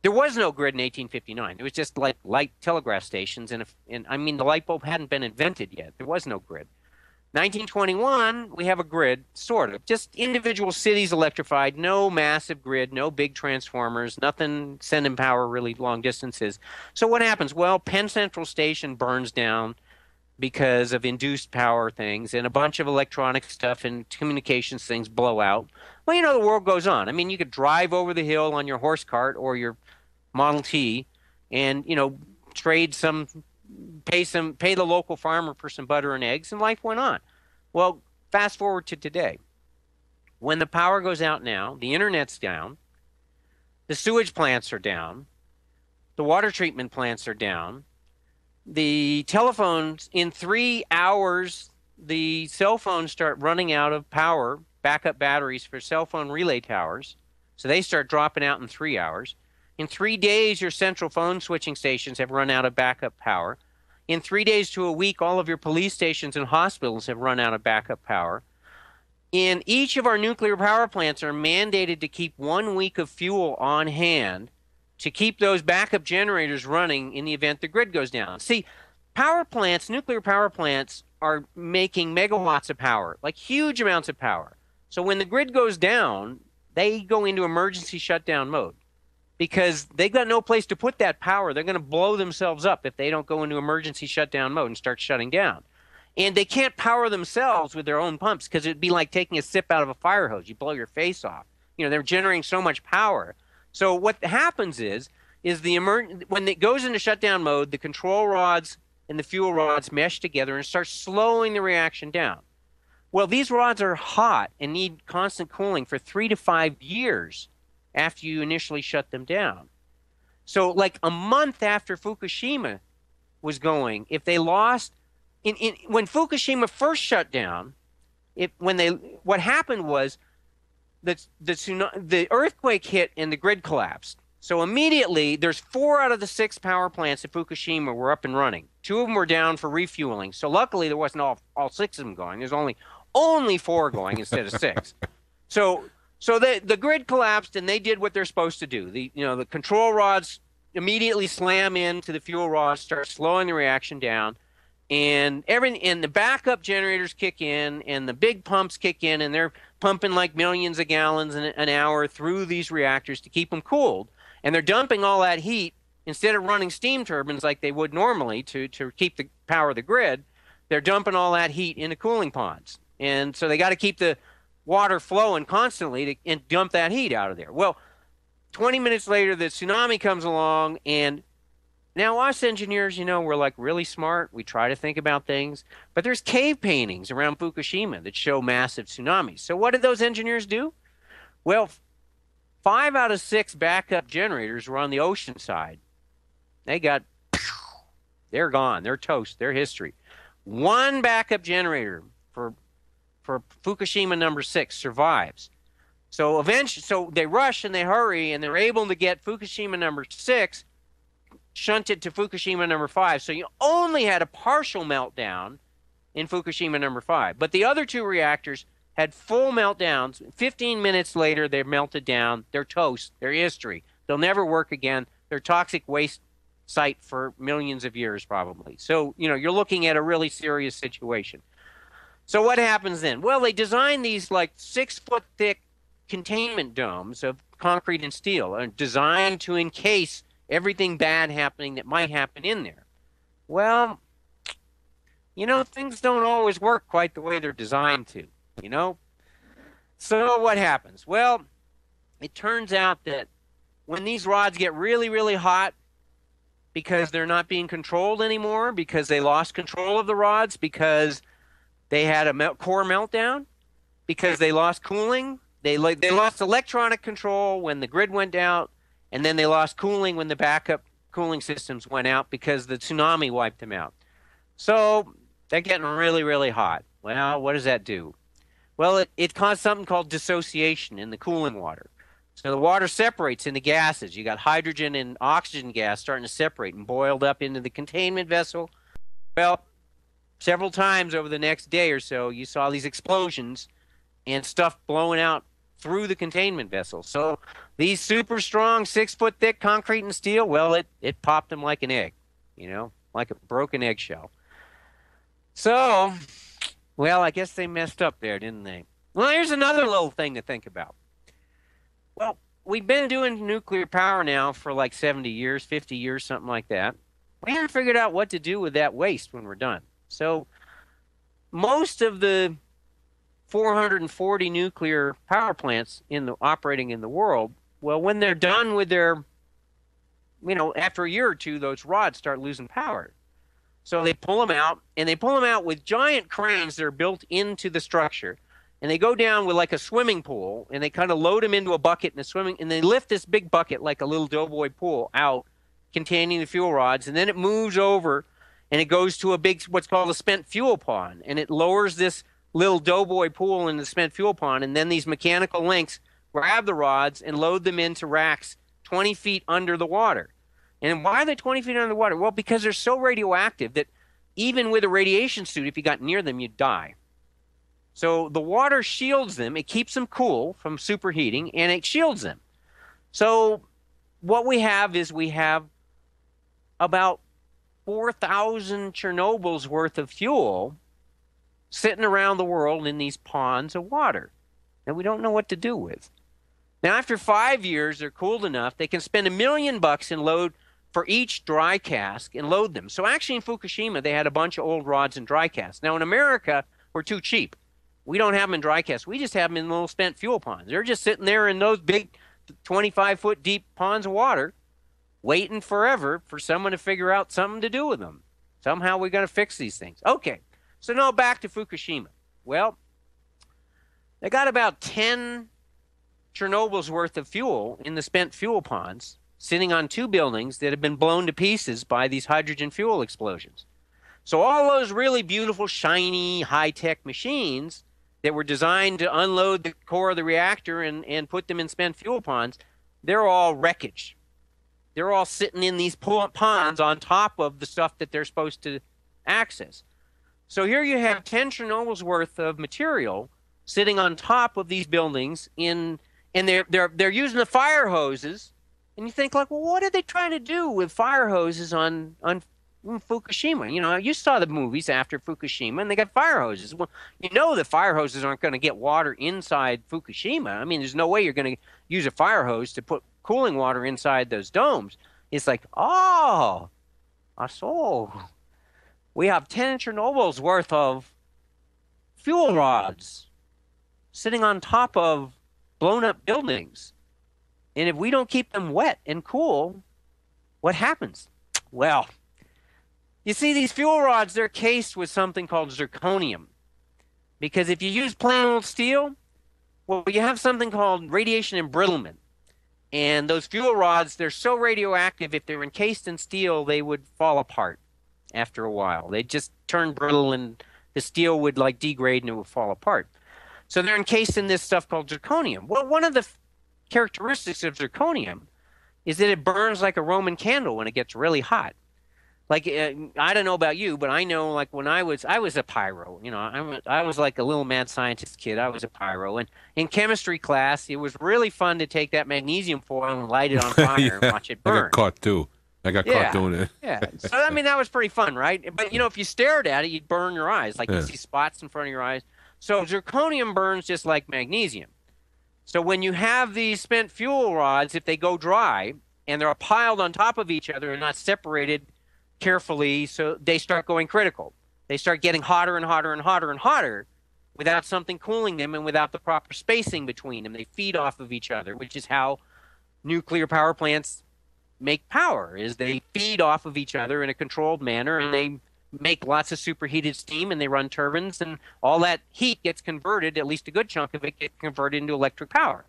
there was no grid in 1859. It was just like light telegraph stations, and I mean, the light bulb hadn't been invented yet. There was no grid. 1921, we have a grid, sort of. Just individual cities electrified, no massive grid, no big transformers, nothing sending power really long distances. So what happens? Well, Penn Central Station burns down because of induced power things, and a bunch of electronic stuff and communications things blow out. Well, the world goes on. I mean, you could drive over the hill on your horse cart or your Model T and, pay the local farmer for some butter and eggs, and life went on. Well, fast forward to today. When the power goes out now, the internet's down, the sewage plants are down, the water treatment plants are down, the telephones, in 3 hours, the cell phones start running out of power, backup batteries for cell phone relay towers, so they start dropping out in 3 hours. In 3 days, your central phone switching stations have run out of backup power. In 3 days to a week, all of your police stations and hospitals have run out of backup power. In each of our nuclear power plants are mandated to keep 1 week of fuel on hand to keep those backup generators running in the event the grid goes down. See, power plants, nuclear power plants, are making megawatts of power, like huge amounts of power. So when the grid goes down, they go into emergency shutdown mode because they've got no place to put that power. They're going to blow themselves up if they don't go into emergency shutdown mode and start shutting down. And they can't power themselves with their own pumps because it'd be like taking a sip out of a fire hose. You blow your face off. they're generating so much power. So what happens is when it goes into shutdown mode, the control rods and the fuel rods mesh together and start slowing the reaction down. Well, these rods are hot and need constant cooling for 3 to 5 years after you initially shut them down. So like a month after Fukushima was going, if they lost, when Fukushima first shut down, what happened was the earthquake hit and the grid collapsed. So immediately, there's 4 out of the 6 power plants at Fukushima were up and running. 2 of them were down for refueling. So luckily, there wasn't all 6 of them going. There's only 4 going instead of 6. So the grid collapsed, and they did what they're supposed to do. The control rods immediately slam into the fuel rods, start slowing the reaction down, and the backup generators kick in, and the big pumps kick in, and they're pumping like millions of gallons an hour through these reactors to keep them cooled. And they're dumping all that heat instead of running steam turbines like they would normally to keep the power of the grid. They're dumping all that heat into cooling ponds. And so they got to keep the water flowing constantly and dump that heat out of there. Well, 20 minutes later, the tsunami comes along, and now us engineers, we're like really smart. We try to think about things. But there's cave paintings around Fukushima that show massive tsunamis. So what did those engineers do? Well, 5 out of 6 backup generators were on the ocean side. They're gone. They're toast. They're history. 1 backup generator for Fukushima number 6 survives. So they rush and they hurry, and they're able to get Fukushima number 6 shunted to Fukushima number 5. So you only had a partial meltdown in Fukushima number 5. But the other 2 reactors had full meltdowns. 15 minutes later, they're melted down. They're toast. They're history. They'll never work again. They're toxic waste site for millions of years, probably. So, you're looking at a really serious situation. So what happens then? Well, they designed these like 6-foot-thick containment domes of concrete and steel, designed to encase everything bad happening that might happen in there. Well, things don't always work quite the way they're designed to. So what happens? Well, it turns out that when these rods get really, really hot, because they're not being controlled anymore, because they lost control of the rods, because they had a core meltdown, because they lost cooling, they lost electronic control when the grid went out, and then they lost cooling when the backup cooling systems went out because the tsunami wiped them out. So they're getting really, really hot. Well, what does that do? Well, it caused something called dissociation in the cooling water. So the water separates into gases. You got hydrogen and oxygen gas starting to separate and boiled up into the containment vessel. Well, several times over the next day or so, you saw these explosions and stuff blowing out through the containment vessel. So these super strong 6-foot-thick concrete and steel, well, it popped them like an egg, like a broken eggshell. So, well, I guess they messed up there, didn't they? Well, here's another little thing to think about. Well, we've been doing nuclear power now for like 70 years, 50 years, something like that. We haven't figured out what to do with that waste when we're done. So most of the 440 nuclear power plants operating in the world, well, when they're done with their, after a year or two, those rods start losing power. So they pull them out, and they pull them out with giant cranes that are built into the structure. And they go down with like a swimming pool, and they kind of load them into a bucket and they lift this big bucket like a little doughboy pool out containing the fuel rods, and then it moves over and it goes to a big, what's called a spent fuel pond, and it lowers this little doughboy pool in the spent fuel pond, and then these mechanical links grab the rods and load them into racks 20 feet under the water. And why are they 20 feet under the water? Well, because they're so radioactive that even with a radiation suit, if you got near them, you'd die. So the water shields them. It keeps them cool from superheating, and it shields them. So what we have is about 4,000 Chernobyls worth of fuel sitting around the world in these ponds of water that we don't know what to do with. Now, after 5 years, they're cooled enough. They can spend $1 million and load for each dry cask and load them. So actually in Fukushima, they had a bunch of old rods and dry casks. Now in America, we're too cheap. We don't have them in dry casks. We just have them in little spent fuel ponds. They're just sitting there in those big 25-foot deep ponds of water, waiting forever for someone to figure out something to do with them. Somehow we're going to fix these things. Okay, so now back to Fukushima. Well, they got about 10 Chernobyl's worth of fuel in the spent fuel ponds sitting on 2 buildings that have been blown to pieces by these hydrogen fuel explosions. So all those really beautiful, shiny, high-tech machines that were designed to unload the core of the reactor and put them in spent fuel ponds, they're all wreckage. They're all sitting in these ponds on top of the stuff that they're supposed to access. So here you have 10 Chernobyl's worth of material sitting on top of these buildings and they're using the fire hoses. And you think, like, well, what are they trying to do with fire hoses on Fukushima? You know, you saw the movies after Fukushima, and they got fire hoses. Well, you know that fire hoses aren't going to get water inside Fukushima. I mean, there's no way you're going to use a fire hose to put cooling water inside those domes. It's like, oh, I saw. We have 10 Chernobyl's worth of fuel rods sitting on top of blown up buildings. And if we don't keep them wet and cool, what happens? Well, you see, these fuel rods, they're cased with something called zirconium. Because if you use plain old steel, well, you have something called radiation embrittlement. And those fuel rods, they're so radioactive, if they're encased in steel, they would fall apart after a while. They'd just turn brittle and the steel would like degrade and it would fall apart. So they're encased in this stuff called zirconium. Well, one of the characteristics of zirconium is that it burns like a Roman candle when it gets really hot. Like, I don't know about you, but I know, like, when I was a pyro. You know, I was like a little mad scientist kid. I was a pyro. And in chemistry class, it was really fun to take that magnesium foil and light it on fire and watch it burn. I got caught, too. I got caught doing it. Yeah. So, I mean, that was pretty fun, right? But, you know, if you stared at it, you'd burn your eyes. Like, you see spots in front of your eyes. So zirconium burns just like magnesium. So when you have these spent fuel rods, if they go dry and they're piled on top of each other and not separated carefully, so they start going critical. They start getting hotter and hotter and hotter and hotter without something cooling them and without the proper spacing between them. They feed off of each other, which is how nuclear power plants make power, is they feed off of each other in a controlled manner, and they make lots of superheated steam, and they run turbines, and all that heat gets converted, at least a good chunk of it gets converted into electric power.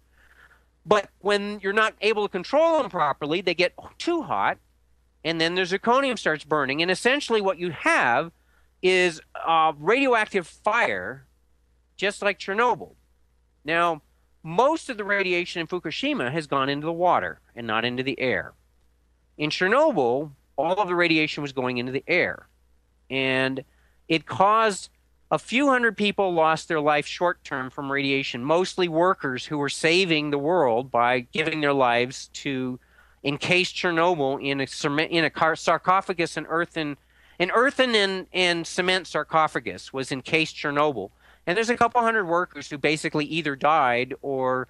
But when you're not able to control them properly, they get too hot, and then the zirconium starts burning. And essentially what you have is radioactive fire, just like Chernobyl. Now, most of the radiation in Fukushima has gone into the water and not into the air. In Chernobyl, all of the radiation was going into the air. And it caused a few hundred people lost their life short term from radiation, mostly workers who were saving the world by giving their lives to encase Chernobyl in a sarcophagus, an earthen and cement sarcophagus was encased Chernobyl. And there's a couple hundred workers who basically either died or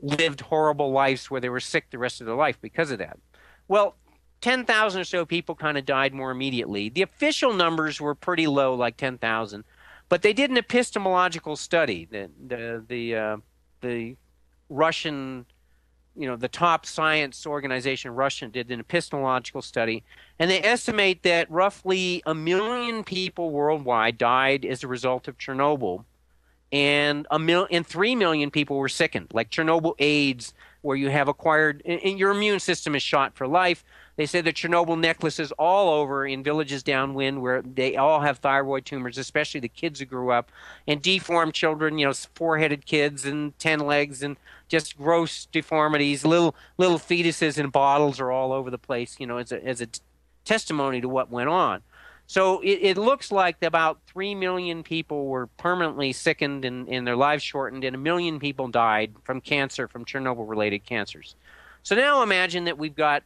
lived horrible lives where they were sick the rest of their life because of that. Well, 10,000 or so people kind of died more immediately. The official numbers were pretty low, like 10,000, but they did an epistemological study. The Russian, you know, the top science organization, Russian, did an epistemological study, and they estimate that roughly 1 million people worldwide died as a result of Chernobyl, and 3 million people were sickened, like Chernobyl AIDS, where you have acquired, and your immune system is shot for life. They say the Chernobyl necklaces all over in villages downwind where they all have thyroid tumors, especially the kids who grew up, and deformed children, you know, 4-headed kids and 10 legs and just gross deformities. Little fetuses in bottles are all over the place, you know, as a testimony to what went on. So it looks like about 3 million people were permanently sickened and their lives shortened, and 1 million people died from cancer, from Chernobyl-related cancers. So now imagine that we've got,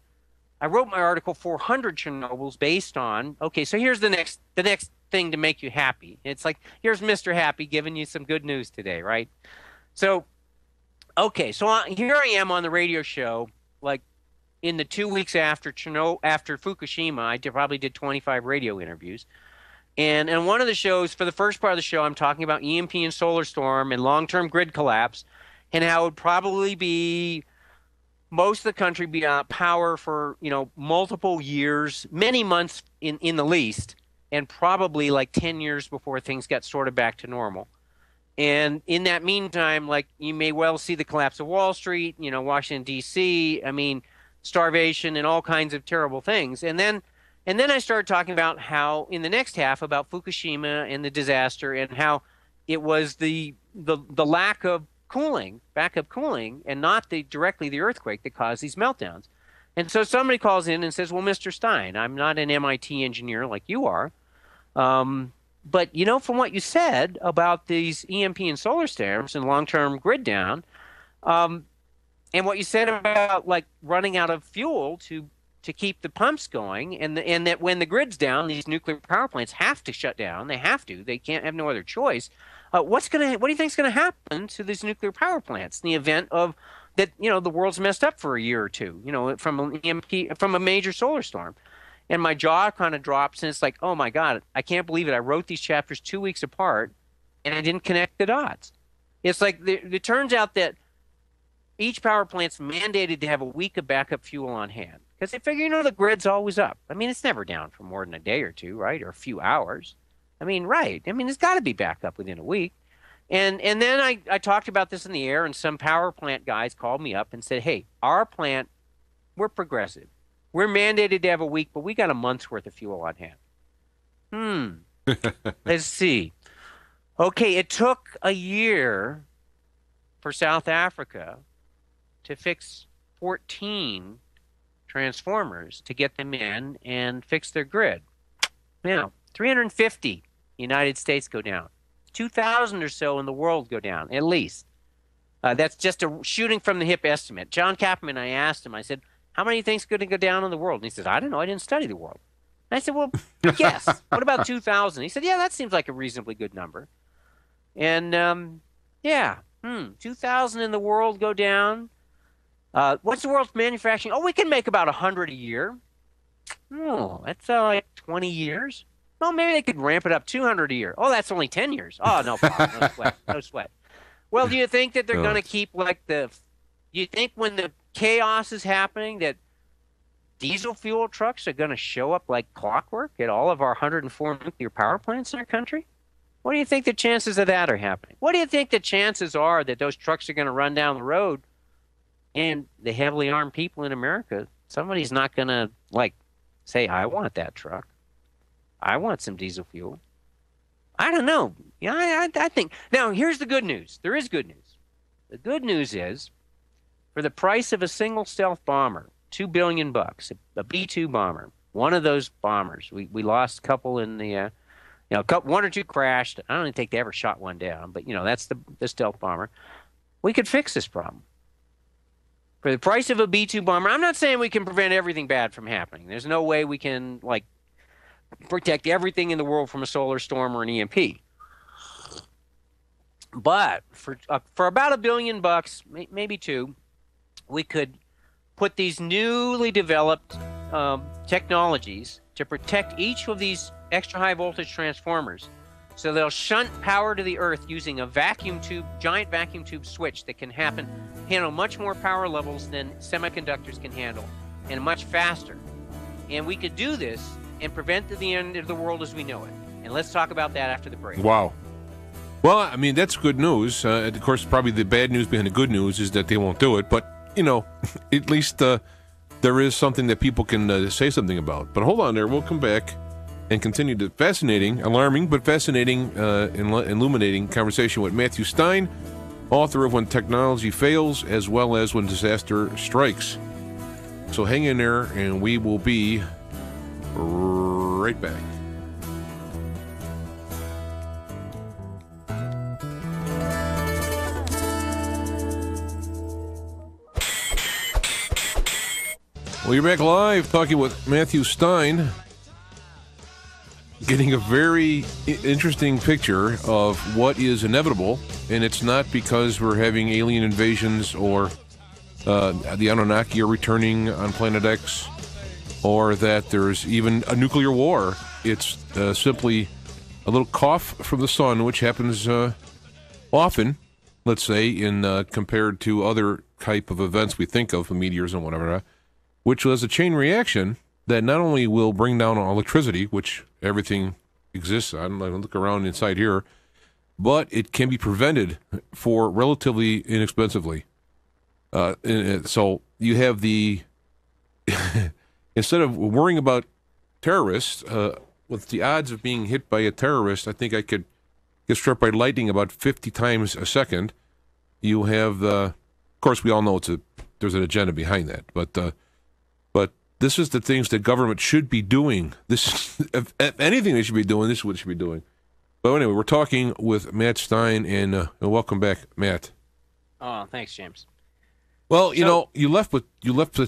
I wrote my article 400 Chernobyls based on, okay, so here's the next thing to make you happy. It's like, here's Mr. Happy giving you some good news today, right? So, okay, so here I am on the radio show, like in the 2 weeks after Fukushima. I probably did 25 radio interviews. And in one of the shows, for the first part of the show, I'm talking about EMP and solar storm and long-term grid collapse, and how it would probably be most of the country be out power for, multiple years, many months in the least, and probably like 10 years before things got sort of back to normal. And in that meantime, like, you may well see the collapse of Wall Street, Washington, D.C., starvation and all kinds of terrible things. And then I started talking about how, in the next half, about Fukushima and the disaster, and how it was the lack of backup cooling, and not directly the earthquake that caused these meltdowns. And so somebody calls in and says, well, Mr. Stein, I'm not an MIT engineer like you are. But, from what you said about these EMP and solar storms and long-term grid down, and what you said about, like, running out of fuel to keep the pumps going, and that when the grid's down, these nuclear power plants have to shut down. They have to. They can't have no other choice. What do you think is going to happen to these nuclear power plants in the event of that? The world's messed up for a year or two. From an EMP, from a major solar storm. And my jaw kind of drops, and it's like, oh my God, I can't believe it. I wrote these chapters 2 weeks apart, and I didn't connect the dots. It's like it turns out that each power plant's mandated to have a week of backup fuel on hand, because they figure, the grid's always up. It's never down for more than a day or two, right, or a few hours. Right. It's got to be back up within a week. And then I talked about this in the air, and some power plant guys called me up and said, hey, our plant, we're progressive. We're mandated to have a week, but we got a month's worth of fuel on hand. Let's see. Okay, it took a year for South Africa to fix 14 transformers to get them in and fix their grid. 350 United States go down. 2,000 or so in the world go down, at least. That's just a shooting from the hip estimate. John Kapman, I asked him, I said, how many things going to go down in the world? And he says, I don't know. I didn't study the world. And I said, well, yes. What about 2,000? He said, yeah, that seems like a reasonably good number. And 2,000 in the world go down. What's the world's manufacturing? Oh, we can make about 100 a year. Oh, that's like 20 years. Well, maybe they could ramp it up 200 a year. Oh, that's only 10 years. Oh, no problem. No sweat. No sweat. Well, do you think that they're going to keep do you think when the chaos is happening that diesel fuel trucks are going to show up like clockwork at all of our 104 nuclear power plants in our country? What do you think the chances of that are happening? What do you think the chances are that those trucks are going to run down the road, and the heavily armed people in America, somebody's not going to, say, I want that truck. I want some diesel fuel. I don't know. I think. Now, here's the good news. There is good news. The good news is, for the price of a single stealth bomber, $2 billion, a B-2 bomber, one of those bombers, we lost a couple in the, one or two crashed. I don't even think they ever shot one down, but, that's the stealth bomber. We could fix this problem. For the price of a B-2 bomber, I'm not saying we can prevent everything bad from happening. There's no way we can, protect everything in the world from a solar storm or an EMP. But for about $1 billion, maybe two, we could put these newly developed technologies to protect each of these extra high voltage transformers. So they'll shunt power to the earth using a giant vacuum tube switch that can handle much more power levels than semiconductors can handle, and much faster. And we could do this and prevent the end of the world as we know it. And let's talk about that after the break. Wow. Well, that's good news. Of course, probably the bad news behind the good news is that they won't do it. But, at least there is something that people can say something about. But hold on there. We'll come back and continue the fascinating, alarming, but fascinating, illuminating conversation with Matthew Stein, author of When Technology Fails, as well as When Disaster Strikes. So hang in there, and we will be right back. Well, you're back live talking with Matthew Stein, getting a very interesting picture of what is inevitable, and it's not because we're having alien invasions or the Anunnaki are returning on Planet X, or that there's even a nuclear war. It's simply a little cough from the sun, which happens often, let's say, in compared to other type of events we think of, the meteors and whatever, which was a chain reaction that not only will bring down electricity, which everything exists on, I look around inside here, but it can be prevented for relatively inexpensively. So you have the, instead of worrying about terrorists, with the odds of being hit by a terrorist, I think I could get struck by lightning about 50 times a second. You have of course, we all know there's an agenda behind that, but this is the things that government should be doing. This, if anything they should be doing, this is what they should be doing. But anyway, we're talking with Matt Stein, and welcome back, Matt. Oh, thanks, James. Well, you left with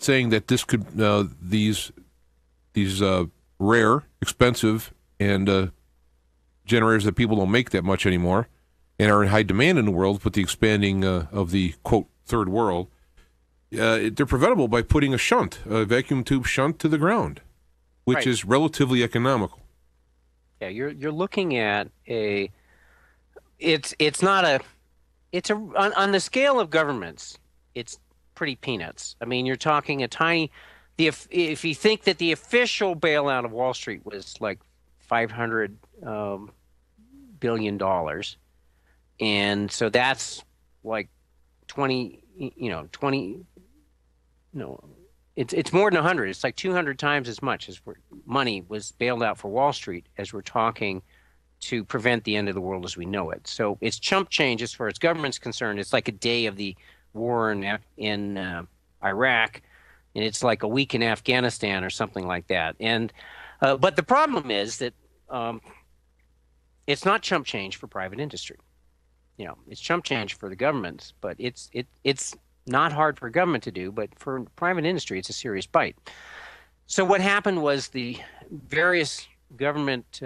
saying that this could these rare, expensive, and generators that people don't make that much anymore, and are in high demand in the world with the expanding of the quote third world. They're preventable by putting a vacuum tube shunt to the ground, which is relatively economical. Yeah, you're looking at on the scale of governments, it's pretty peanuts. I mean, you're talking a tiny. If you think that the official bailout of Wall Street was like $500 billion, and so that's like 20. It's more than 100. It's like 200 times as much as money was bailed out for Wall Street as we're talking to prevent the end of the world as we know it. So it's chump change as far as government's concerned. It's like a day of the war in Iraq, and it's like a week in Afghanistan or something like that. And but the problem is that it's not chump change for private industry. It's chump change for the governments, but it's not hard for government to do, but for private industry, it's a serious bite. So what happened was the various government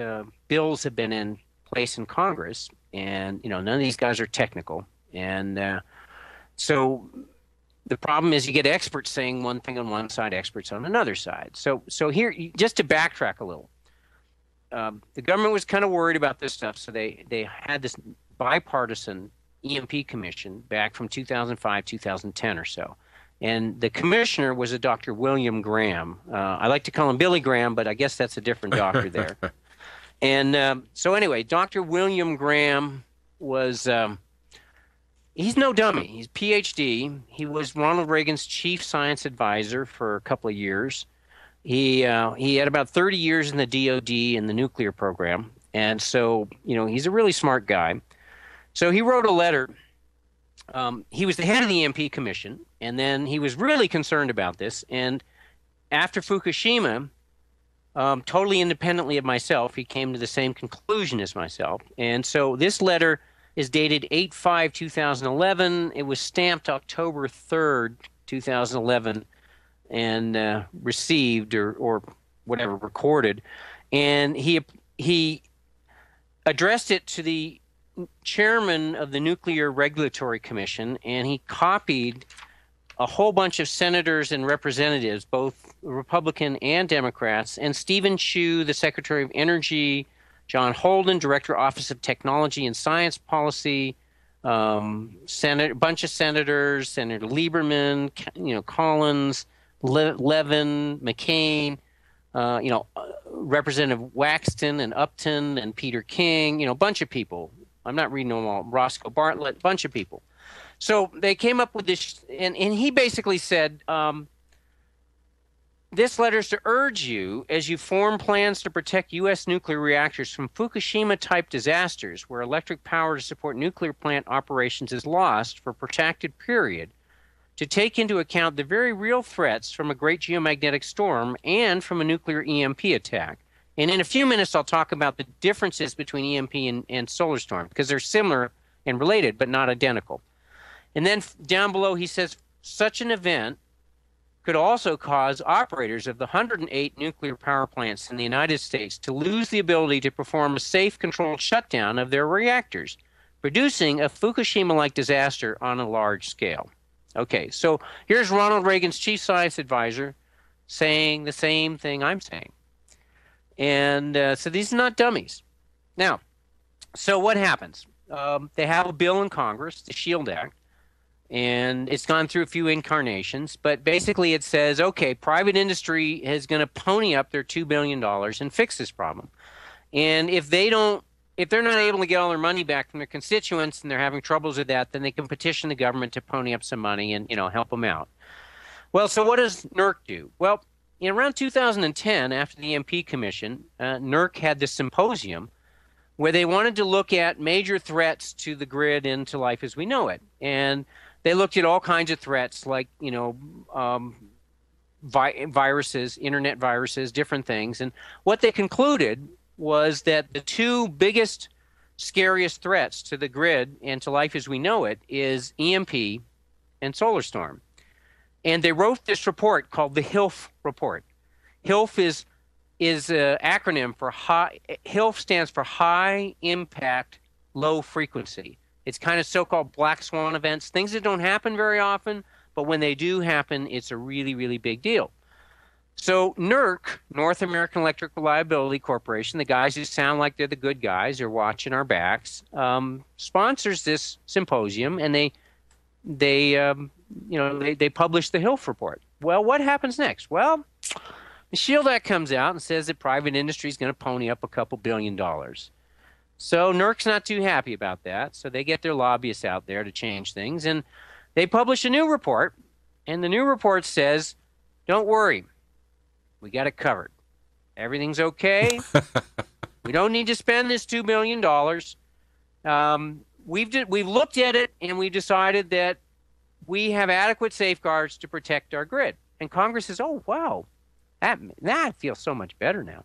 bills have been in place in Congress, and none of these guys are technical. And so the problem is you get experts saying one thing on one side, experts on another side. So here, just to backtrack a little, the government was kind of worried about this stuff, so they had this bipartisan EMP commission back from 2005, 2010 or so. And the commissioner was a Dr. William Graham. I like to call him Billy Graham, but I guess that's a different doctor there. And so anyway, Dr. William Graham was, he's no dummy. He's PhD. He was Ronald Reagan's chief science advisor for a couple of years. He had about 30 years in the DOD in the nuclear program. And so, he's a really smart guy. So he wrote a letter. He was the head of the EMP Commission, and then he was really concerned about this. And after Fukushima, totally independently of myself, he came to the same conclusion as myself. And so this letter is dated 8/5/2011. It was stamped October 3rd, 2011, and received or whatever, recorded. And he addressed it to the chairman of the Nuclear Regulatory Commission, and he copied a whole bunch of senators and representatives, both Republican and Democrats, and Stephen Chu, the Secretary of Energy, John Holden, Director, Office of Technology and Science Policy, bunch of senators, Senator Lieberman, Collins, Levin, McCain, Representative Waxton and Upton and Peter King, a bunch of people. I'm not reading them all. Roscoe Bartlett, bunch of people. So they came up with this, and he basically said, this letter is to urge you, as you form plans to protect U.S. nuclear reactors from Fukushima-type disasters where electric power to support nuclear plant operations is lost for a protracted period, to take into account the very real threats from a great geomagnetic storm and from a nuclear EMP attack. And in a few minutes, I'll talk about the differences between EMP and solar storm, because they're similar and related, but not identical. And then down below, he says, such an event could also cause operators of the 108 nuclear power plants in the United States to lose the ability to perform a safe, controlled shutdown of their reactors, producing a Fukushima-like disaster on a large scale. Okay, so here's Ronald Reagan's chief science advisor saying the same thing I'm saying. And so these are not dummies. Now, so what happens? They have a bill in Congress, the SHIELD Act, and it's gone through a few incarnations, but basically it says, okay, private industry is going to pony up their $2 billion and fix this problem. And if they're not able to get all their money back from their constituents and they're having troubles with that, then they can petition the government to pony up some money and, help them out. Well, so what does NERC do? Well, in around 2010, after the EMP Commission, NERC had this symposium where they wanted to look at major threats to the grid and to life as we know it. And they looked at all kinds of threats like, viruses, internet viruses, different things. And what they concluded was that the two biggest, scariest threats to the grid and to life as we know it is EMP and solar storm. And they wrote this report called the HILF report. HILF is an acronym for HILF stands for High Impact, Low Frequency. It's kind of so-called black swan events, things that don't happen very often, but when they do happen, it's a really, really big deal. So NERC, North American Electric Reliability Corporation, the guys who sound like they're the good guys, are watching our backs, sponsors this symposium, and they publish the HILF report. Well, what happens next? Well, the SHIELD Act comes out and says that private industry is going to pony up a couple $2 billion. So NERC's not too happy about that. So they get their lobbyists out there to change things. And they publish a new report. And the new report says, don't worry, we got it covered. Everything's okay. We don't need to spend this $2 billion. We've looked at it, and we decided that we have adequate safeguards to protect our grid. And Congress says, oh, wow, that feels so much better now.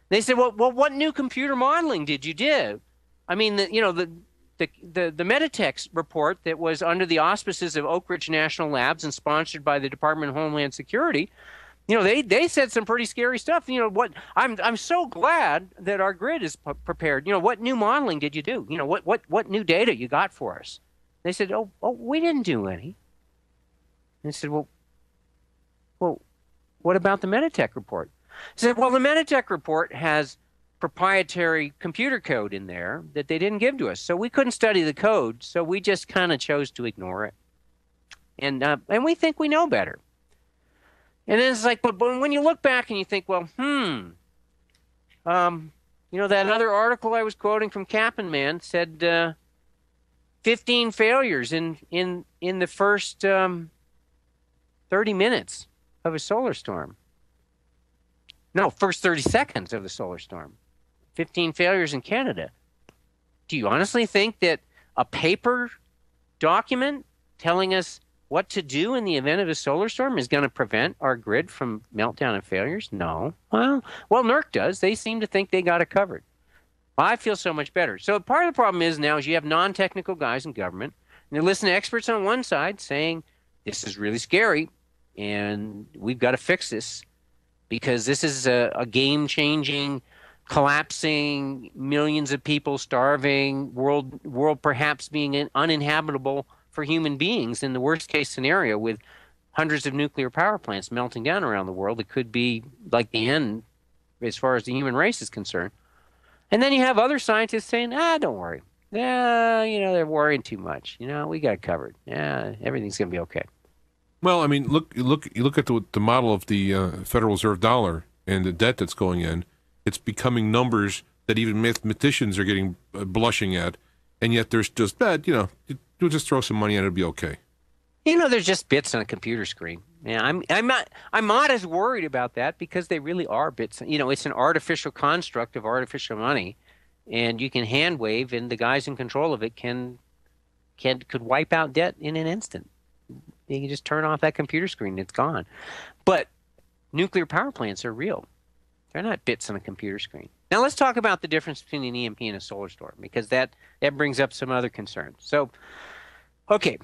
They said, well, what new computer modeling did you do? I mean, the Meditech report that was under the auspices of Oak Ridge National Labs and sponsored by the Department of Homeland Security, they said some pretty scary stuff. I'm so glad that our grid is prepared. What new modeling did you do? What new data you got for us? They said, oh, we didn't do any. And they said, well, what about the Meditech report? I said, well, the Meditech report has proprietary computer code in there that they didn't give to us. So we couldn't study the code, so we just kind of chose to ignore it. And we think we know better. And then it's like, but when you look back and you think, well, that other article I was quoting from Cap'n Man said 15 failures in the first 30 minutes of a solar storm. No, first 30 seconds of the solar storm. 15 failures in Canada. Do you honestly think that a paper document telling us what to do in the event of a solar storm is going to prevent our grid from meltdown and failures? No. Well, NERC does. They seem to think they got it covered. Well, I feel so much better. So part of the problem is now is you have non-technical guys in government, and they listen to experts on one side saying, this is really scary, and we've got to fix this, because this is a game-changing, collapsing, millions of people starving, world perhaps being uninhabitable for human beings in the worst-case scenario with hundreds of nuclear power plants melting down around the world. It could be like the end as far as the human race is concerned. And then you have other scientists saying, don't worry. Yeah, they're worrying too much. We got it covered. Yeah, everything's going to be okay. Well, I mean, look at the model of the Federal Reserve dollar and the debt that's going in. It's becoming numbers that even mathematicians are getting blushing at, and yet there's just that, you'll just throw some money at it, it'll be okay. There's just bits on a computer screen. Yeah, I'm not as worried about that because they really are bits. It's an artificial construct of artificial money, and you can hand wave, and the guys in control of it could wipe out debt in an instant. You can just turn off that computer screen, it's gone. But nuclear power plants are real. They're not bits on a computer screen. Now let's talk about the difference between an EMP and a solar storm, because that brings up some other concerns. So, okay,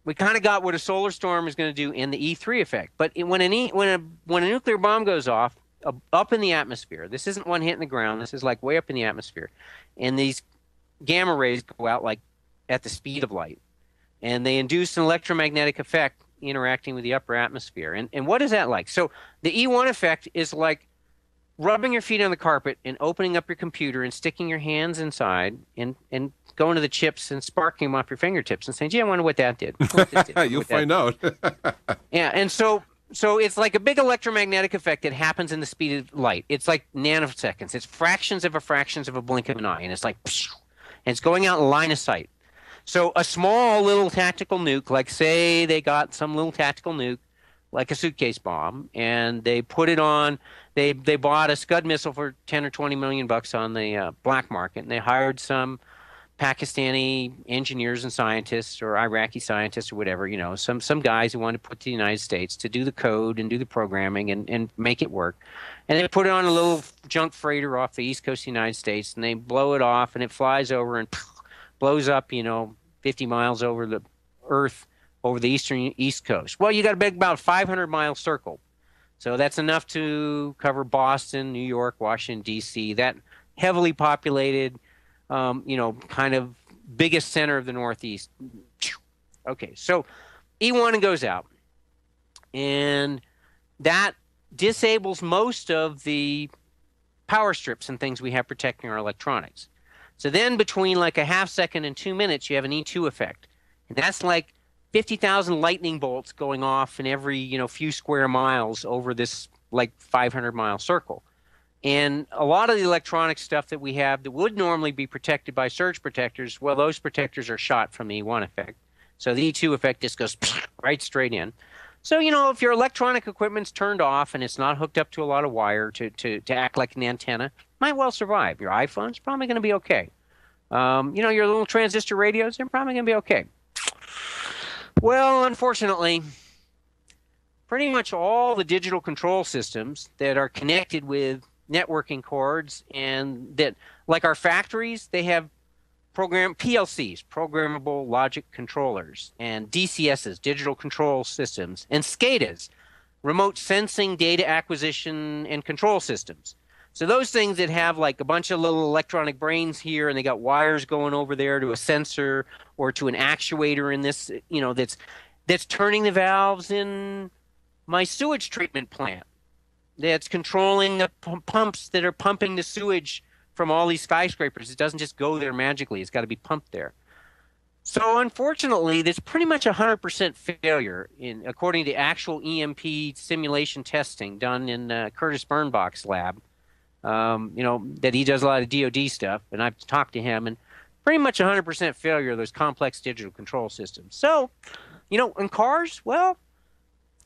we kind of got what a solar storm is going to do in the E3 effect. But when a nuclear bomb goes off up in the atmosphere, this isn't one hitting the ground. This is like way up in the atmosphere, and these gamma rays go out like at the speed of light. And they induce an electromagnetic effect interacting with the upper atmosphere. And what is that like? So the E1 effect is like rubbing your feet on the carpet and opening up your computer and sticking your hands inside and going to the chips and sparking them off your fingertips and saying, gee, I wonder what that did. You'll find out. Yeah, and so it's like a big electromagnetic effect that happens in the speed of light. It's like nanoseconds. It's fractions of a blink of an eye, and it's like, and it's going out in line of sight. So a small little tactical nuke, like say they got some little tactical nuke, like a suitcase bomb, and they put it on. They bought a Scud missile for 10 or 20 million bucks on the black market, and they hired some Pakistani engineers and scientists or Iraqi scientists or whatever, some guys who wanted to put to the United States to do the code and do the programming and make it work. And they put it on a little junk freighter off the east coast of the United States, and they blow it off, and it flies over and blows up, 50 miles over the Earth over the east coast. Well, you got a big about 500-mile circle. So that's enough to cover Boston, New York, Washington, D.C., that heavily populated, kind of biggest center of the Northeast. Okay, so E1 goes out, and that disables most of the power strips and things we have protecting our electronics. So then between like a half second and 2 minutes, you have an E2 effect. And that's like 50,000 lightning bolts going off in every, few square miles over this like 500-mile circle. And a lot of the electronic stuff that we have that would normally be protected by surge protectors, well, those protectors are shot from the E1 effect. So the E2 effect just goes right straight in. So, if your electronic equipment's turned off and it's not hooked up to a lot of wire to act like an antenna, might well survive. Your iPhone's probably going to be okay. Your little transistor radios, they're probably going to be okay. Well, unfortunately, pretty much all the digital control systems that are connected with networking cords and that, like our factories, they have PLCs, programmable logic controllers, and DCSs, digital control systems, and SCADAs, remote sensing data acquisition and control systems. So those things that have like a bunch of little electronic brains here, and they got wires going over there to a sensor or to an actuator in this, that's turning the valves in my sewage treatment plant, that's controlling the pumps that are pumping the sewage from all these skyscrapers. It doesn't just go there magically. It's got to be pumped there. So unfortunately, there's pretty much 100% failure according to actual EMP simulation testing done in Curtis Birnbach's lab. That he does a lot of DoD stuff, and I've talked to him, and pretty much 100% failure of those complex digital control systems. So, in cars, well,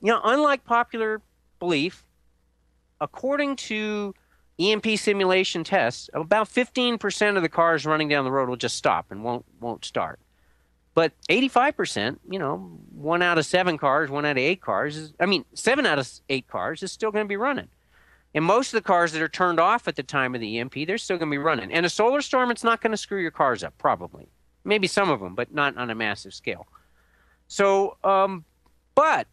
unlike popular belief, according to EMP simulation tests, about 15% of the cars running down the road will just stop and won't start. But 85%, 1 out of 7 cars, 1 out of 8 cars, 7 out of 8 cars is still going to be running. And most of the cars that are turned off at the time of the EMP, they're still going to be running. And a solar storm, it's not going to screw your cars up, probably. Maybe some of them, but not on a massive scale. So, try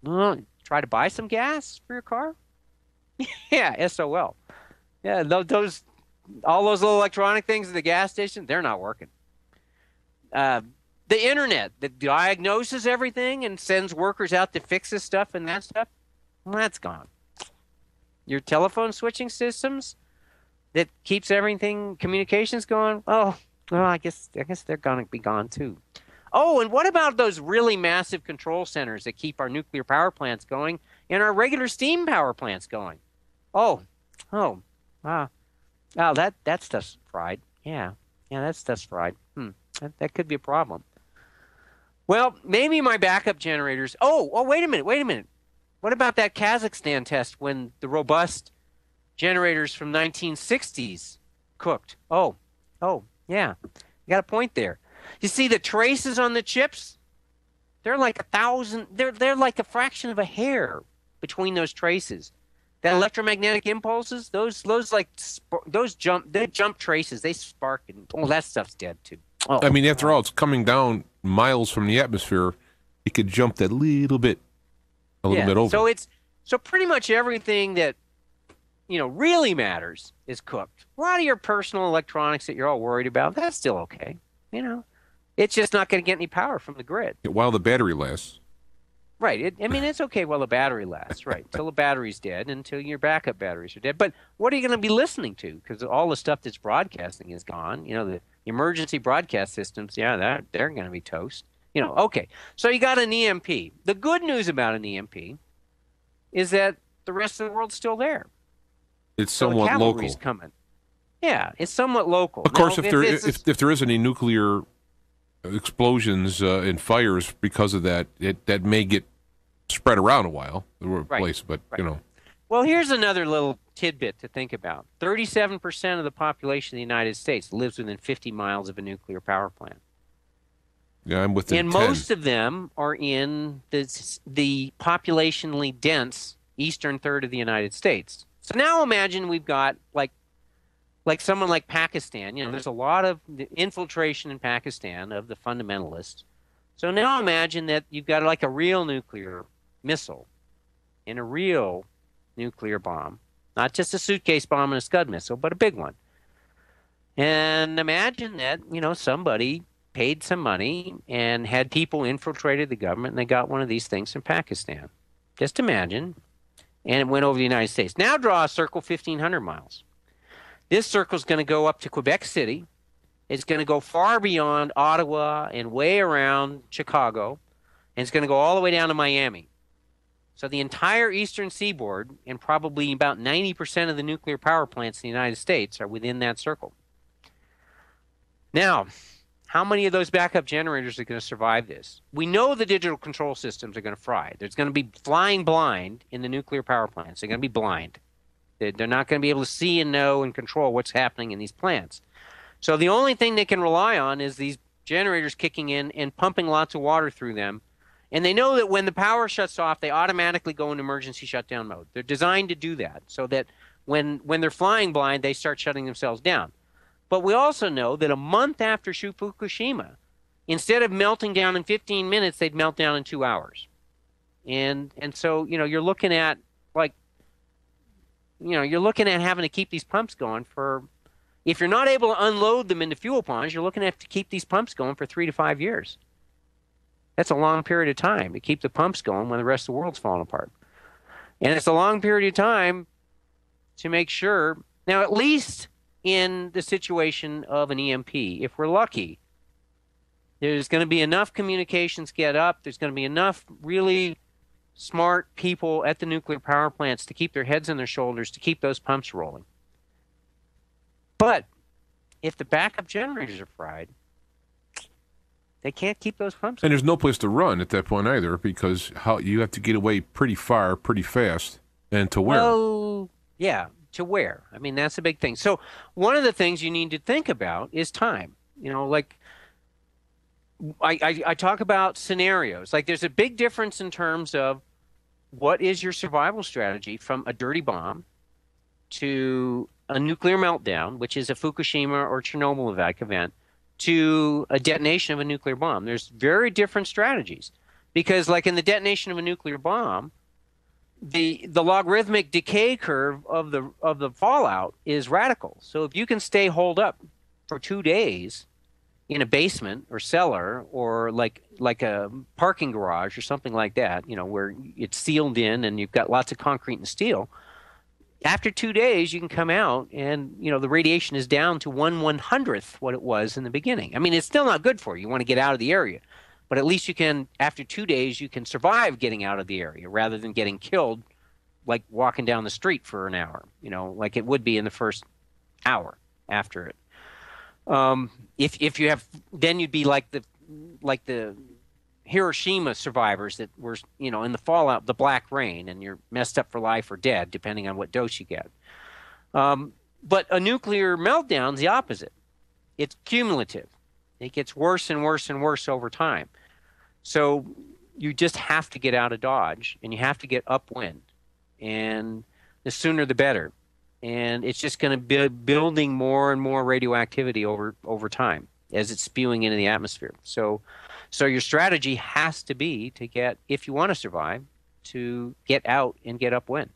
to buy some gas for your car? Yeah, SOL. Yeah, all those little electronic things at the gas station, they're not working. The internet that diagnoses everything and sends workers out to fix this stuff and that stuff, well, that's gone. Your telephone switching systems that keeps everything, communications going, I guess they're going to be gone too. Oh, and what about those really massive control centers that keep our nuclear power plants going and our regular steam power plants going? That stuff's fried. Yeah, that stuff's fried. That could be a problem. Well, maybe my backup generators. Oh, wait a minute. What about that Kazakhstan test when the robust generators from 1960s cooked? Oh, yeah. You got a point there. You see the traces on the chips? They're like 1,000. They're like a fraction of a hair between those traces. That electromagnetic impulses, those jump traces, they spark, and that stuff's dead too. Oh, after all, it's coming down miles from the atmosphere. It could jump that little bit. A little bit over. So pretty much everything that really matters is cooked. A lot of your personal electronics that you're all worried about, that's still okay. It's just not going to get any power from the grid while the battery lasts. Right. I mean, it's okay while the battery lasts, right? Till the battery's dead, until your backup batteries are dead. But what are you going to be listening to? Because all the stuff that's broadcasting is gone. The emergency broadcast systems, yeah, they're going to be toast. Okay. So you got an EMP. The good news about an EMP is that the rest of the world's still there. It's So the somewhat cavalry's local. coming. Yeah, it's somewhat local. Of course, Now, if there is any nuclear explosions and fires because of that, that may get spread around a while, the place. But right. Well, here's another little tidbit to think about. 37% of the population of the United States lives within 50 miles of a nuclear power plant. Yeah, I'm within and 10. Most of them are in the populationally dense eastern third of the United States. So now imagine we've got like someone like Pakistan. There's a lot of infiltration in Pakistan of the fundamentalists. So now imagine that you've got like a real nuclear missile and a real nuclear bomb, not just a suitcase bomb and a Scud missile, but a big one. And imagine that, somebody paid some money and had people infiltrated the government and they got one of these things from Pakistan. Just imagine. And it went over the United States. Now draw a circle 1,500 miles. This circle is going to go up to Quebec City. It's going to go far beyond Ottawa and way around Chicago. And it's going to go all the way down to Miami. So the entire eastern seaboard and probably about 90% of the nuclear power plants in the United States are within that circle. Now, how many of those backup generators are going to survive this? We know the digital control systems are going to fry. There's going to be flying blind in the nuclear power plants. They're going to be blind. They're not going to be able to see and know and control what's happening in these plants. So the only thing they can rely on is these generators kicking in and pumping lots of water through them. And they know that when the power shuts off, they automatically go into emergency shutdown mode. They're designed to do that so that when they're flying blind, they start shutting themselves down. But we also know that a month after Fukushima, instead of melting down in 15 minutes, they'd melt down in 2 hours. And so, you're looking at you're looking at having to keep these pumps going for, if you're not able to unload them into fuel ponds, you're looking at to keep these pumps going for 3 to 5 years. That's a long period of time to keep the pumps going when the rest of the world's falling apart. And it's a long period of time to make sure. Now, at least in the situation of an EMP, if we're lucky, there's going to be enough communications get up. There's going to be enough really smart people at the nuclear power plants to keep their heads on their shoulders to keep those pumps rolling. But if the backup generators are fried, they can't keep those pumps. And there's no place to run at that point either, because you have to get away pretty far, pretty fast, and to where? Well, yeah, to where? I mean, that's a big thing. So one of the things you need to think about is time. I talk about scenarios. Like there's a big difference in terms of what is your survival strategy from a dirty bomb to a nuclear meltdown, which is a Fukushima or Chernobyl event, to a detonation of a nuclear bomb. There's very different strategies because like in the detonation of a nuclear bomb, the logarithmic decay curve of the fallout is radical. So if you can stay holed up for 2 days in a basement or cellar or like a parking garage or something like that, where it's sealed in and you've got lots of concrete and steel, after 2 days you can come out and the radiation is down to 1/100th what it was in the beginning. I mean, it's still not good for you. You want to get out of the area, but at least you can, after 2 days, you can survive getting out of the area rather than getting killed like walking down the street for an hour, like it would be in the first hour after it. If you have, then you'd be like the Hiroshima survivors that were, in the fallout, the black rain, and you're messed up for life or dead, depending on what dose you get. But a nuclear meltdown's the opposite. It's cumulative. It gets worse and worse and worse over time. So you just have to get out of Dodge, and you have to get upwind, and the sooner the better. And it's just going to be building more and more radioactivity over time as it's spewing into the atmosphere. So your strategy has to be to get, if you want to survive, to get out and get upwind.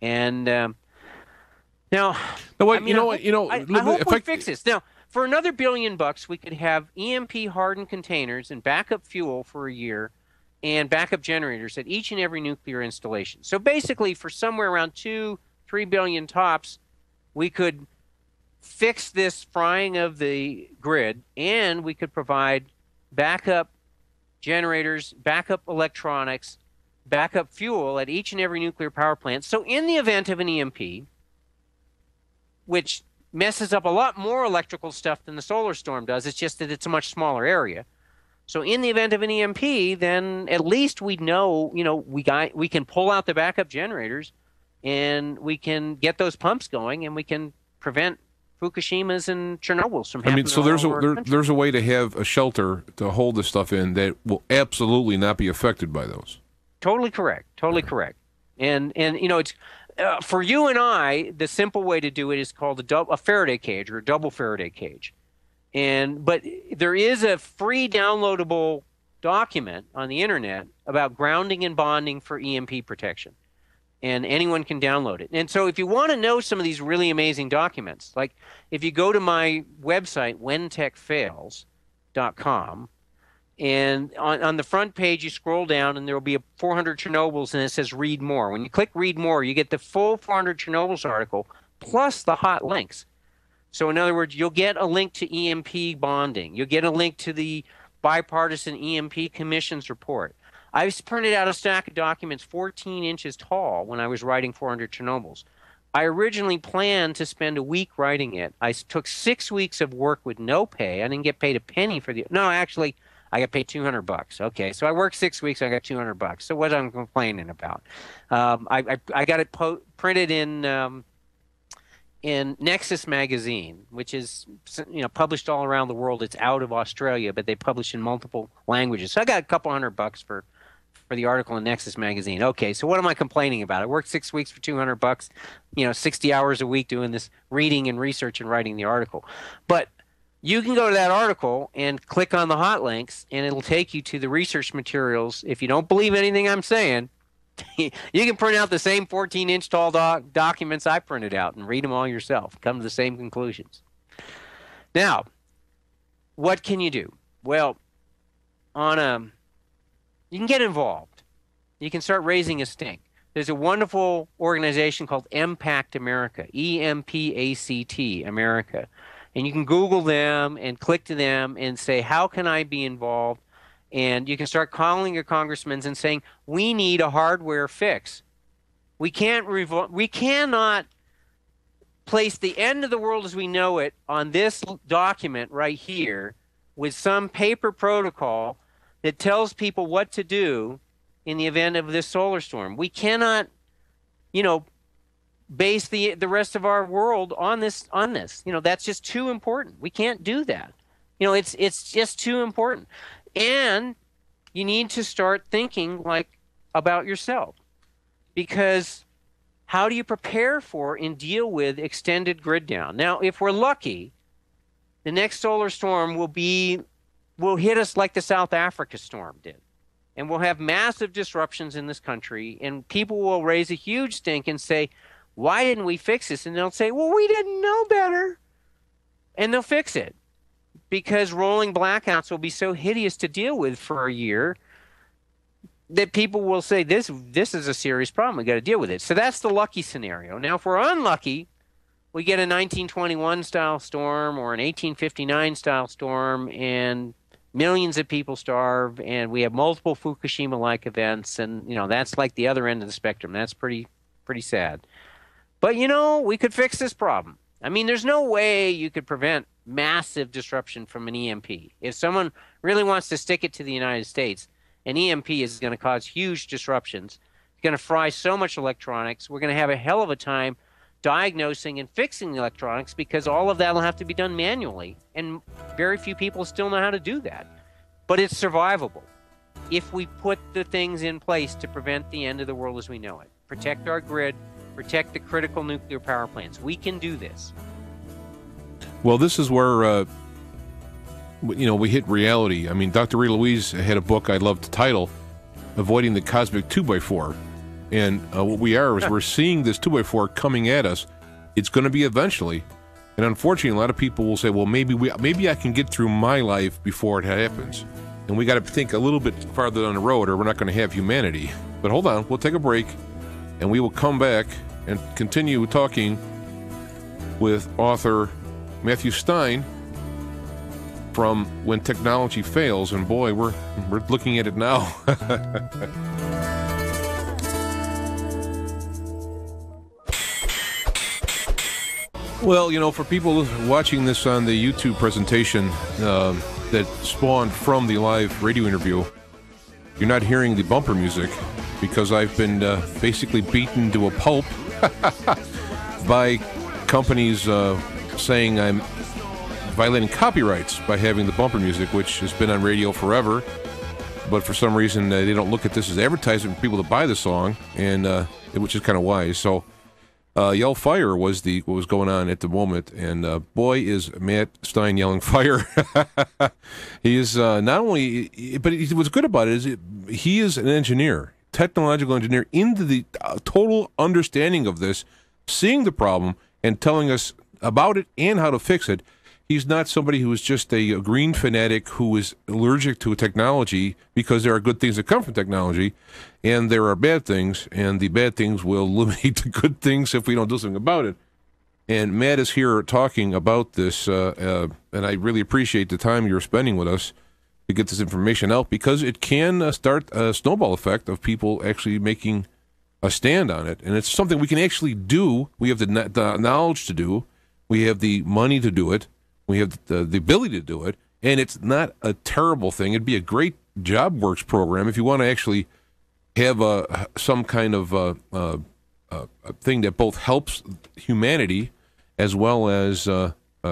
And now, what? I hope we fix this. Now, for another $1 billion, we could have EMP hardened containers and backup fuel for a year and backup generators at each and every nuclear installation. So basically, for somewhere around 2-3 billion tops, we could fix this frying of the grid, and we could provide backup generators, backup electronics, backup fuel at each and every nuclear power plant. So in the event of an EMP, which messes up a lot more electrical stuff than the solar storm does, it's just that it's a much smaller area. So in the event of an EMP, then at least we know, we can pull out the backup generators, and we can get those pumps going, and we can prevent Fukushimas and Chernobyls from happening. So there's a way to have a shelter to hold this stuff in that will absolutely not be affected by those. Totally correct. Correct. And it's for you and I, the simple way to do it is called a Faraday cage or a double Faraday cage. But there is a free downloadable document on the internet about grounding and bonding for EMP protection. And anyone can download it. And so if you want to know some of these really amazing documents, like if you go to my website, whentechfails.com, and on the front page you scroll down and there will be 400 Chernobyls and it says read more. When you click read more, you get the full 400 Chernobyls article plus the hot links. So in other words, you'll get a link to EMP bonding. You'll get a link to the Bipartisan EMP Commission's report. I printed out a stack of documents 14 inches tall when I was writing 400 Chernobyls. I originally planned to spend a week writing it. I took 6 weeks of work with no pay. I didn't get paid a penny for the... No, actually, I got paid $200. Okay, so I worked 6 weeks. I got $200. So what I'm complaining about? I got it printed in Nexus magazine, which is published all around the world. It's out of Australia, but they publish in multiple languages. So I got a couple $100 for the article in Nexus magazine. Okay, so what am I complaining about? I worked 6 weeks for $200, 60 hours a week doing this reading and research and writing the article. But you can go to that article and click on the hot links, and it'll take you to the research materials. If you don't believe anything I'm saying, you can print out the same 14-inch tall documents I printed out and read them all yourself. Come to the same conclusions. Now, what can you do? Well, you can get involved. You can start raising a stink. There's a wonderful organization called EMPACT America, EMPACT America. And you can Google them and click to them and say, how can I be involved? And you can start calling your congressmen and saying, we need a hardware fix. We cannot place the end of the world as we know it on this document right here with some paper protocol that tells people what to do in the event of this solar storm. We cannot, base the rest of our world on this. That's just too important. We can't do that. It's just too important. And you need to start thinking about yourself, because how do you prepare for and deal with extended grid down? Now, if we're lucky, the next solar storm will hit us like the South Africa storm did. And we'll have massive disruptions in this country, and people will raise a huge stink and say, why didn't we fix this? And they'll say, well, we didn't know better. And they'll fix it, because rolling blackouts will be so hideous to deal with for a year that people will say, this is a serious problem. We got to deal with it. So that's the lucky scenario. Now, if we're unlucky, we get a 1921 style storm or an 1859 style storm, and millions of people starve, and we have multiple Fukushima-like events, and that's like the other end of the spectrum. That's pretty sad. But we could fix this problem. I mean, there's no way you could prevent massive disruption from an EMP. If someone really wants to stick it to the United States, an EMP is going to cause huge disruptions. It's going to fry so much electronics. We're going to have a hell of a time diagnosing and fixing the electronics, because all of that will have to be done manually, and very few people still know how to do that. But it's survivable if we put the things in place to prevent the end of the world as we know it. Protect our grid, protect the critical nuclear power plants. We can do this. Well, this is where we hit reality. I mean, Dr. Ray Louise had a book I love to title Avoiding the Cosmic 2x4. And what we are is we're seeing this 2x4 coming at us. It's going to be eventually. And unfortunately, a lot of people will say, well, maybe I can get through my life before it happens. And we got to think a little bit farther down the road, or we're not going to have humanity. But hold on, we'll take a break, and we will come back and continue talking with author Matthew Stein from When Technology Fails. And boy, we're looking at it now. Well, you know, for people watching this on the YouTube presentation that spawned from the live radio interview, you're not hearing the bumper music because I've been basically beaten to a pulp by companies saying I'm violating copyrights by having the bumper music, which has been on radio forever. But for some reason, they don't look at this as advertising for people to buy the song, and which is kind of wise. So yell fire was what was going on at the moment, and boy, is Matt Stein yelling fire. He is not only, but what's good about it is he is an engineer, technological engineer, into the total understanding of this, seeing the problem, and telling us about it and how to fix it. He's not somebody who is just a green fanatic who is allergic to a technology, because there are good things that come from technology, and there are bad things, and the bad things will eliminate the good things if we don't do something about it. And Matt is here talking about this, and I really appreciate the time you're spending with us to get this information out, because it can start a snowball effect of people actually making a stand on it. And it's something we can actually do. We have the knowledge to do. We have the money to do it. We have the ability to do it, and it's not a terrible thing. It'd be a great job works program if you want to actually have some kind of a thing that both helps humanity as well as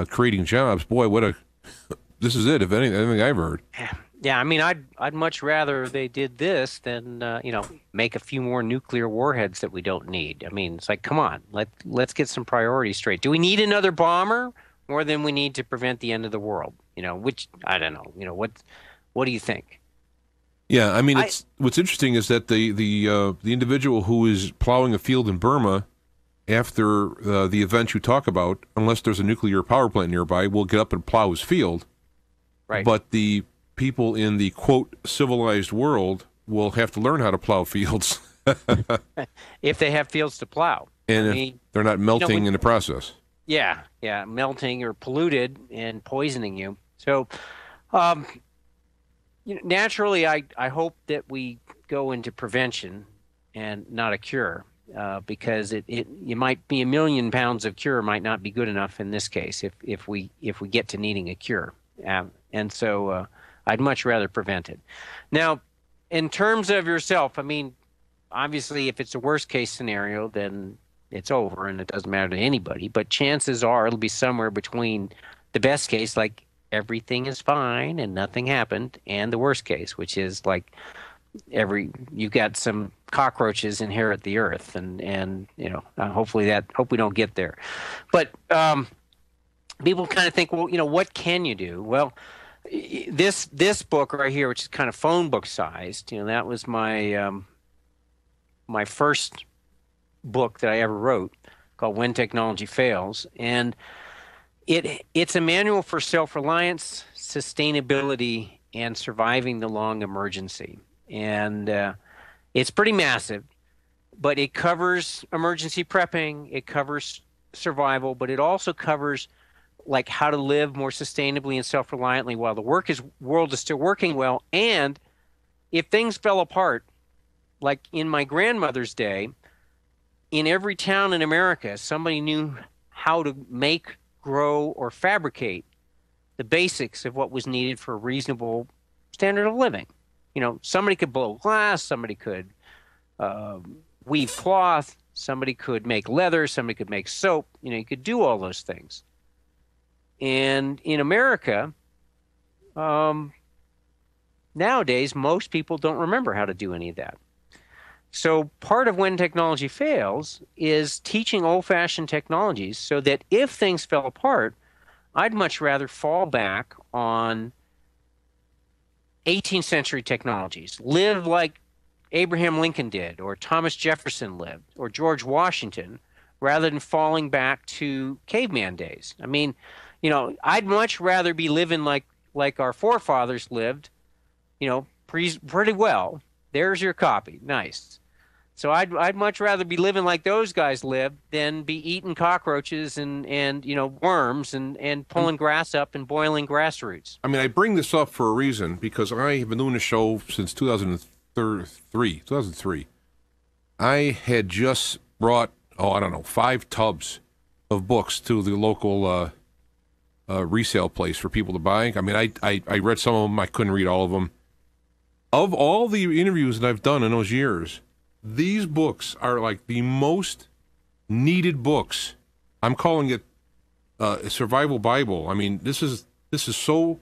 creating jobs. Boy, this is it, if anything I've heard. Yeah, I mean, I'd much rather they did this than make a few more nuclear warheads that we don't need. I mean, it's like, come on, let's get some priorities straight. Do we need another bomber? More than we need to prevent the end of the world, which I don't know. What do you think? Yeah, I mean, what's interesting is that the individual who is plowing a field in Burma after the event you talk about, unless there's a nuclear power plant nearby, will get up and plow his field. Right. But the people in the quote civilized world will have to learn how to plow fields if they have fields to plow, and if they're not melting in the process. Yeah, melting or polluted and poisoning you. So, naturally, I hope that we go into prevention and not a cure, because it might be 1 million pounds of cure might not be good enough in this case if we get to needing a cure, and so I'd much rather prevent it. Now, in terms of yourself, I mean, obviously, if it's a worst case scenario, then it's over and it doesn't matter to anybody. But chances are it'll be somewhere between the best case, like everything is fine and nothing happened, and the worst case, which is like you got some cockroaches inherit the earth, and hope we don't get there. But people kind of think, well, what can you do? Well, this book right here, which is kind of phone book sized, that was my my first book that I ever wrote, called When Technology Fails, and it's a manual for self-reliance, sustainability, and surviving the long emergency. And it's pretty massive, but it covers emergency prepping, it covers survival, but it also covers like how to live more sustainably and self-reliantly while the world is still working well. And if things fell apart, like in my grandmother's day, in every town in America, somebody knew how to make, grow, or fabricate the basics of what was needed for a reasonable standard of living. Somebody could blow glass, somebody could weave cloth, somebody could make leather, somebody could make soap. You could do all those things. And in America, nowadays, most people don't remember how to do any of that. So part of When Technology Fails is teaching old-fashioned technologies so that if things fell apart, I'd much rather fall back on 18th century technologies, live like Abraham Lincoln did, or Thomas Jefferson lived, or George Washington, rather than falling back to caveman days. I mean, I'd much rather be living like our forefathers lived pretty well. There's your copy. Nice. So I'd much rather be living like those guys live than be eating cockroaches and worms and pulling grass up and boiling grass roots. I mean, I bring this up for a reason because I have been doing the show since 2003. I had just brought, I don't know, 5 tubs of books to the local resale place for people to buy. I mean, I read some of them. I couldn't read all of them. Of all the interviews that I've done in those years, these books are like the most needed books. I'm calling it a survival Bible. I mean, this is so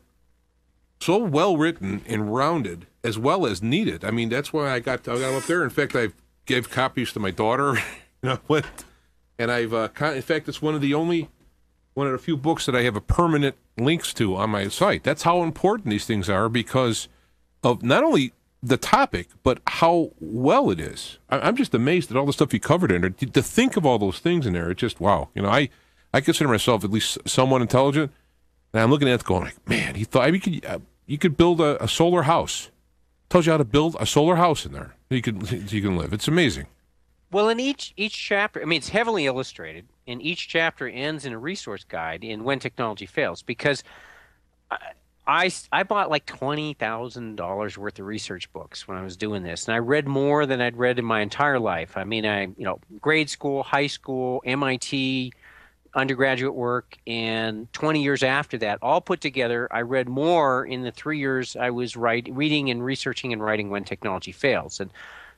well written and rounded as well as needed. I mean, that's why I got them up there. In fact, I gave copies to my daughter. And I've in fact, it's one of the few books that I have a permanent links to on my site. That's how important these things are because of not only the topic, but how well it is. I'm just amazed at all the stuff you covered in there. To think of all those things in there, it's just wow. I consider myself at least somewhat intelligent, and I'm looking at it going like, man, he thought you could build a solar house. Tells you how to build a solar house in there. You can live. It's amazing. Well, in each chapter, I mean, it's heavily illustrated, and each chapter ends in a resource guide in when technology fails because I bought like $20,000 worth of research books when I was doing this, and I read more than I'd read in my entire life. I mean, grade school, high school, MIT, undergraduate work, and 20 years after that, all put together, I read more in the 3 years I was reading and researching and writing When Technology Fails. And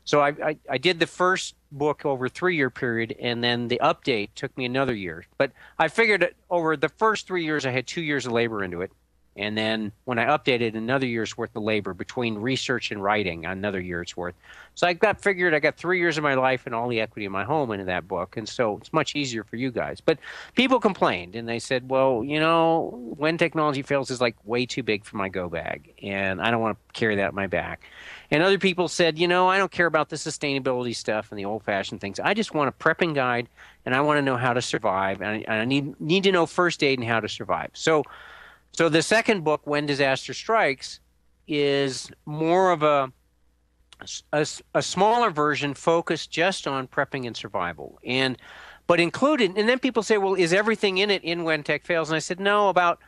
so I did the first book over a 3-year period, and then the update took me another year. But I figured that over the first 3 years, I had 2 years of labor into it. And then when I updated, another year's worth of labor between research and writing, another year's worth. So I got 3 years of my life and all the equity in my home into that book. And so it's much easier for you guys. But people complained, and they said, well, When Technology Fails is like way too big for my go bag, and I don't want to carry that in my back. And other people said, I don't care about the sustainability stuff and the old-fashioned things. I just want a prepping guide, and I want to know how to survive. And I need to know first aid and how to survive. So the second book, When Disaster Strikes, is more of a smaller version focused just on prepping and survival. But included, and then people say, well, is everything in it in When Tech Fails? And I said, no, about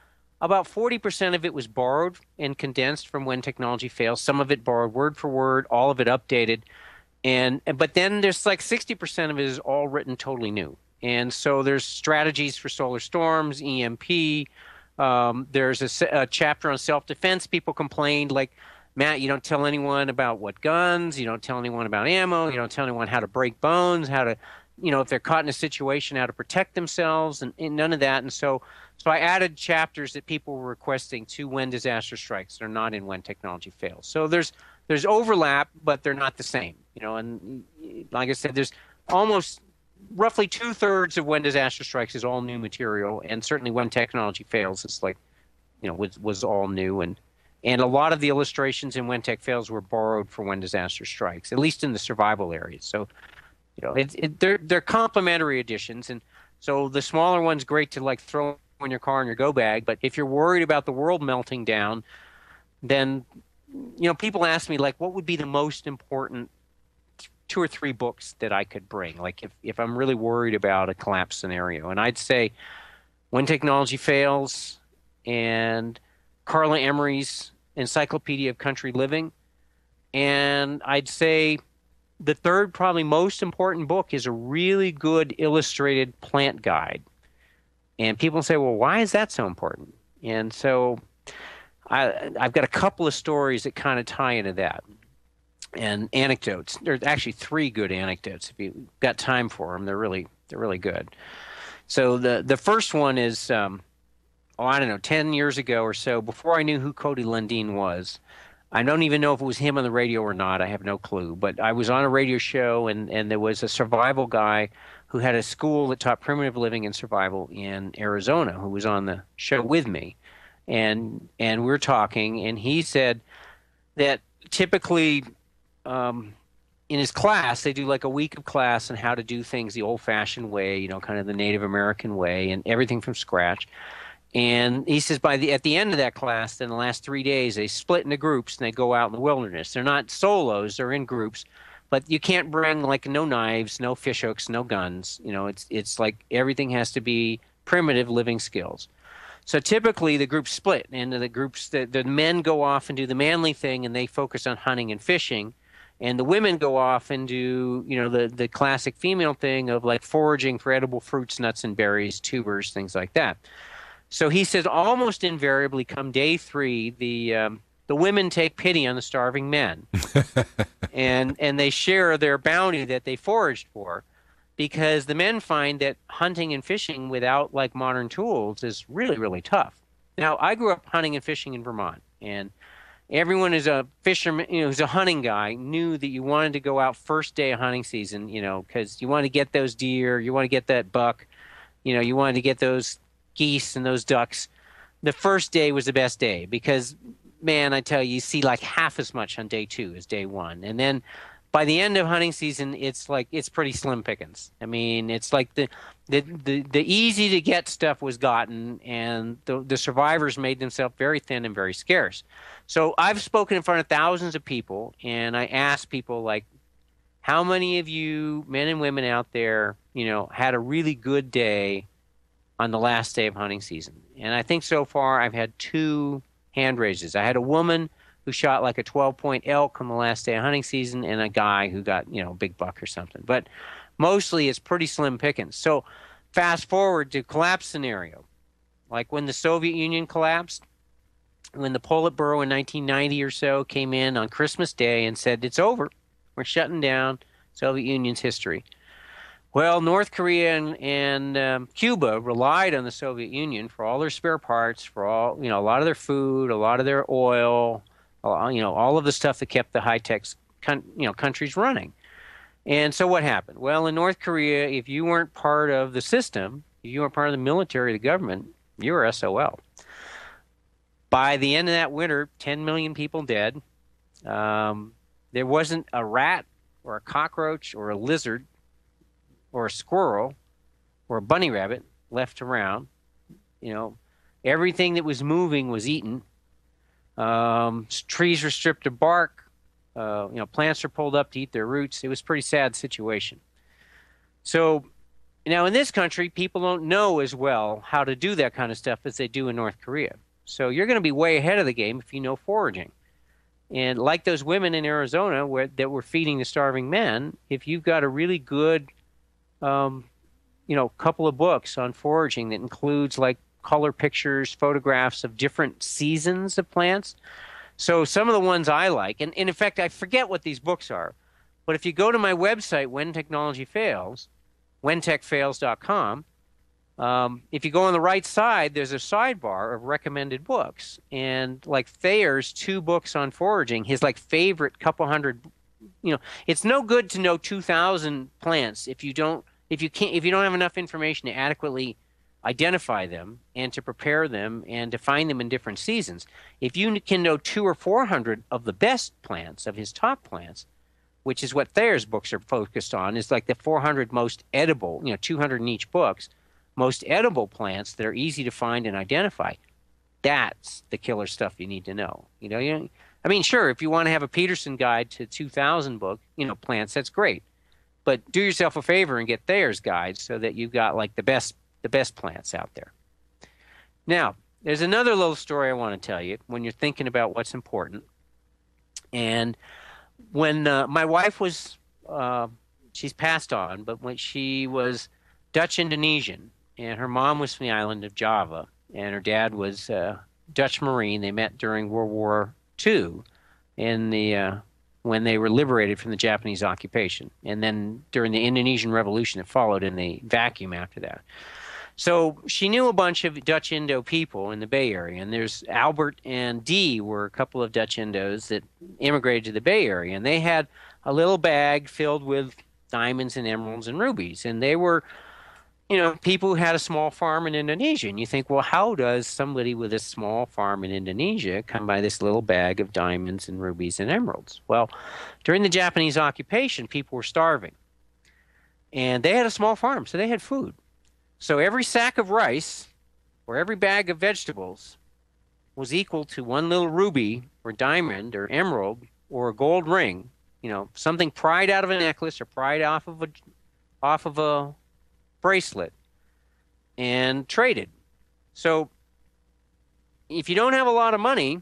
40% of it was borrowed and condensed from When Technology Fails. Some of it borrowed word for word, all of it updated. But then there's like 60% of it is all written totally new. And so there's strategies for solar storms, EMP. There's a chapter on self-defense. People complained, like, Matt, you don't tell anyone about what guns, you don't tell anyone about ammo, you don't tell anyone how to break bones, how to, if they're caught in a situation, how to protect themselves, and none of that. And so I added chapters that people were requesting to When Disaster Strikes. They're not in When Technology Fails. So there's overlap, but they're not the same. And like I said, there's almost roughly 2/3 of When Disaster Strikes is all new material, and certainly When Technology Fails is like, was all new, and a lot of the illustrations in When Tech Fails were borrowed for When Disaster Strikes, at least in the survival areas. So, they're complementary additions, and so the smaller one's great to like throw in your car in your go bag. But if you're worried about the world melting down, then people ask me like, what would be the most important 2 or 3 books that I could bring, like if I'm really worried about a collapse scenario. And I'd say When Technology Fails and Carla Emery's Encyclopedia of Country Living. And I'd say the third, probably most important book is a really good illustrated plant guide. And people say, well, why is that so important? And so I've got a couple of stories that kind of tie into that. And anecdotes. There's actually 3 good anecdotes. If you've got time for them, they're really good. So the first one is, I don't know, 10 years ago or so, before I knew who Cody Lundin was. I don't even know if it was him on the radio or not. I have no clue. But I was on a radio show, and there was a survival guy who had a school that taught primitive living and survival in Arizona who was on the show with me. And we were talking, and he said that typically in his class, they do like a week of class on how to do things the old-fashioned way, kind of the Native American way, and everything from scratch. And he says at the end of that class, in the last 3 days, they split into groups and they go out in the wilderness. They're not solos; they're in groups, but you can't bring like no knives, no fish hooks, no guns. It's like everything has to be primitive living skills. So typically the groups split into the groups. The men go off and do the manly thing, and they focus on hunting and fishing, and the women go off and do the classic female thing of like foraging for edible fruits, nuts, and berries, tubers, things like that. So he says almost invariably, come day 3, the women take pity on the starving men, and they share their bounty that they foraged for, because the men find that hunting and fishing without like modern tools is really, really tough. Now, I grew up hunting and fishing in Vermont, and everyone who's a fisherman, who's a hunting guy, knew that you wanted to go out first day of hunting season, because you want to get those deer, you want to get that buck, you wanted to get those geese and those ducks. The first day was the best day because, man, I tell you, you see like half as much on day 2 as day 1. And then by the end of hunting season, it's pretty slim pickings. I mean, it's like the easy to get stuff was gotten, and the survivors made themselves very thin and very scarce. So I've spoken in front of thousands of people, and I asked people like, how many of you men and women out there, had a really good day on the last day of hunting season? And I think so far I've had 2 hand raises. I had a woman who shot like a 12-point elk on the last day of hunting season, and a guy who got, a big buck or something. But mostly it's pretty slim pickings. So fast forward to collapse scenario. Like when the Soviet Union collapsed, when the Politburo in 1990 or so came in on Christmas Day and said, it's over, we're shutting down Soviet Union's history. Well, North Korea and Cuba relied on the Soviet Union for all their spare parts, for all, a lot of their food, a lot of their oil, all of the stuff that kept the high-tech, countries running. And so what happened? Well, in North Korea, if you weren't part of the system, if you weren't part of the military, the government, you were SOL. By the end of that winter, 10 million people dead. There wasn't a rat or a cockroach or a lizard or a squirrel or a bunny rabbit left around. Everything that was moving was eaten. Trees were stripped of bark. Plants are pulled up to eat their roots. It was a pretty sad situation. So now in this country, people don't know as well how to do that kind of stuff as they do in North Korea. So you're going to be way ahead of the game if you know foraging. And like those women in Arizona that were feeding the starving men, if you've got a really good, couple of books on foraging that includes like color pictures, photographs of different seasons of plants. So some of the ones I like, and in fact, I forget what these books are, but if you go to my website, When Technology Fails, whentechfails.com, if you go on the right side, there's a sidebar of recommended books. And like Thayer's 2 books on foraging, his like favorite couple hundred, it's no good to know 2,000 plants if you don't have enough information to adequately identify them and to prepare them and to find them in different seasons. If you can know 200 or 400 of the best plants, of his top plants, which is what Thayer's books are focused on, is like the 400 most edible, 200 in each books, most edible plants that are easy to find and identify. That's the killer stuff you need to know. Sure, if you want to have a Peterson guide to 2,000 book, plants, that's great. But do yourself a favor and get Thayer's guide so that you've got like the best plants out there. Now, there's another little story I want to tell you when you're thinking about what's important. And when my wife was, she's passed on, but when she was Dutch Indonesian, and her mom was from the island of Java, and her dad was Dutch Marine. They met during World War II when they were liberated from the Japanese occupation, and then during the Indonesian Revolution that followed in the vacuum after that. So she knew a bunch of Dutch Indo people in the Bay Area, and there's Albert and Dee were a couple of Dutch Indos that immigrated to the Bay Area, and they had a little bag filled with diamonds and emeralds and rubies, and they were people who had a small farm in Indonesia. And you think, well, how does somebody with a small farm in Indonesia come by this little bag of diamonds and rubies and emeralds? Well, during the Japanese occupation, people were starving. And they had a small farm, so they had food. So every sack of rice where every bag of vegetables was equal to one little ruby or diamond or emerald or a gold ring, something pried out of a necklace or pried off of a bracelet and traded. So if you don't have a lot of money,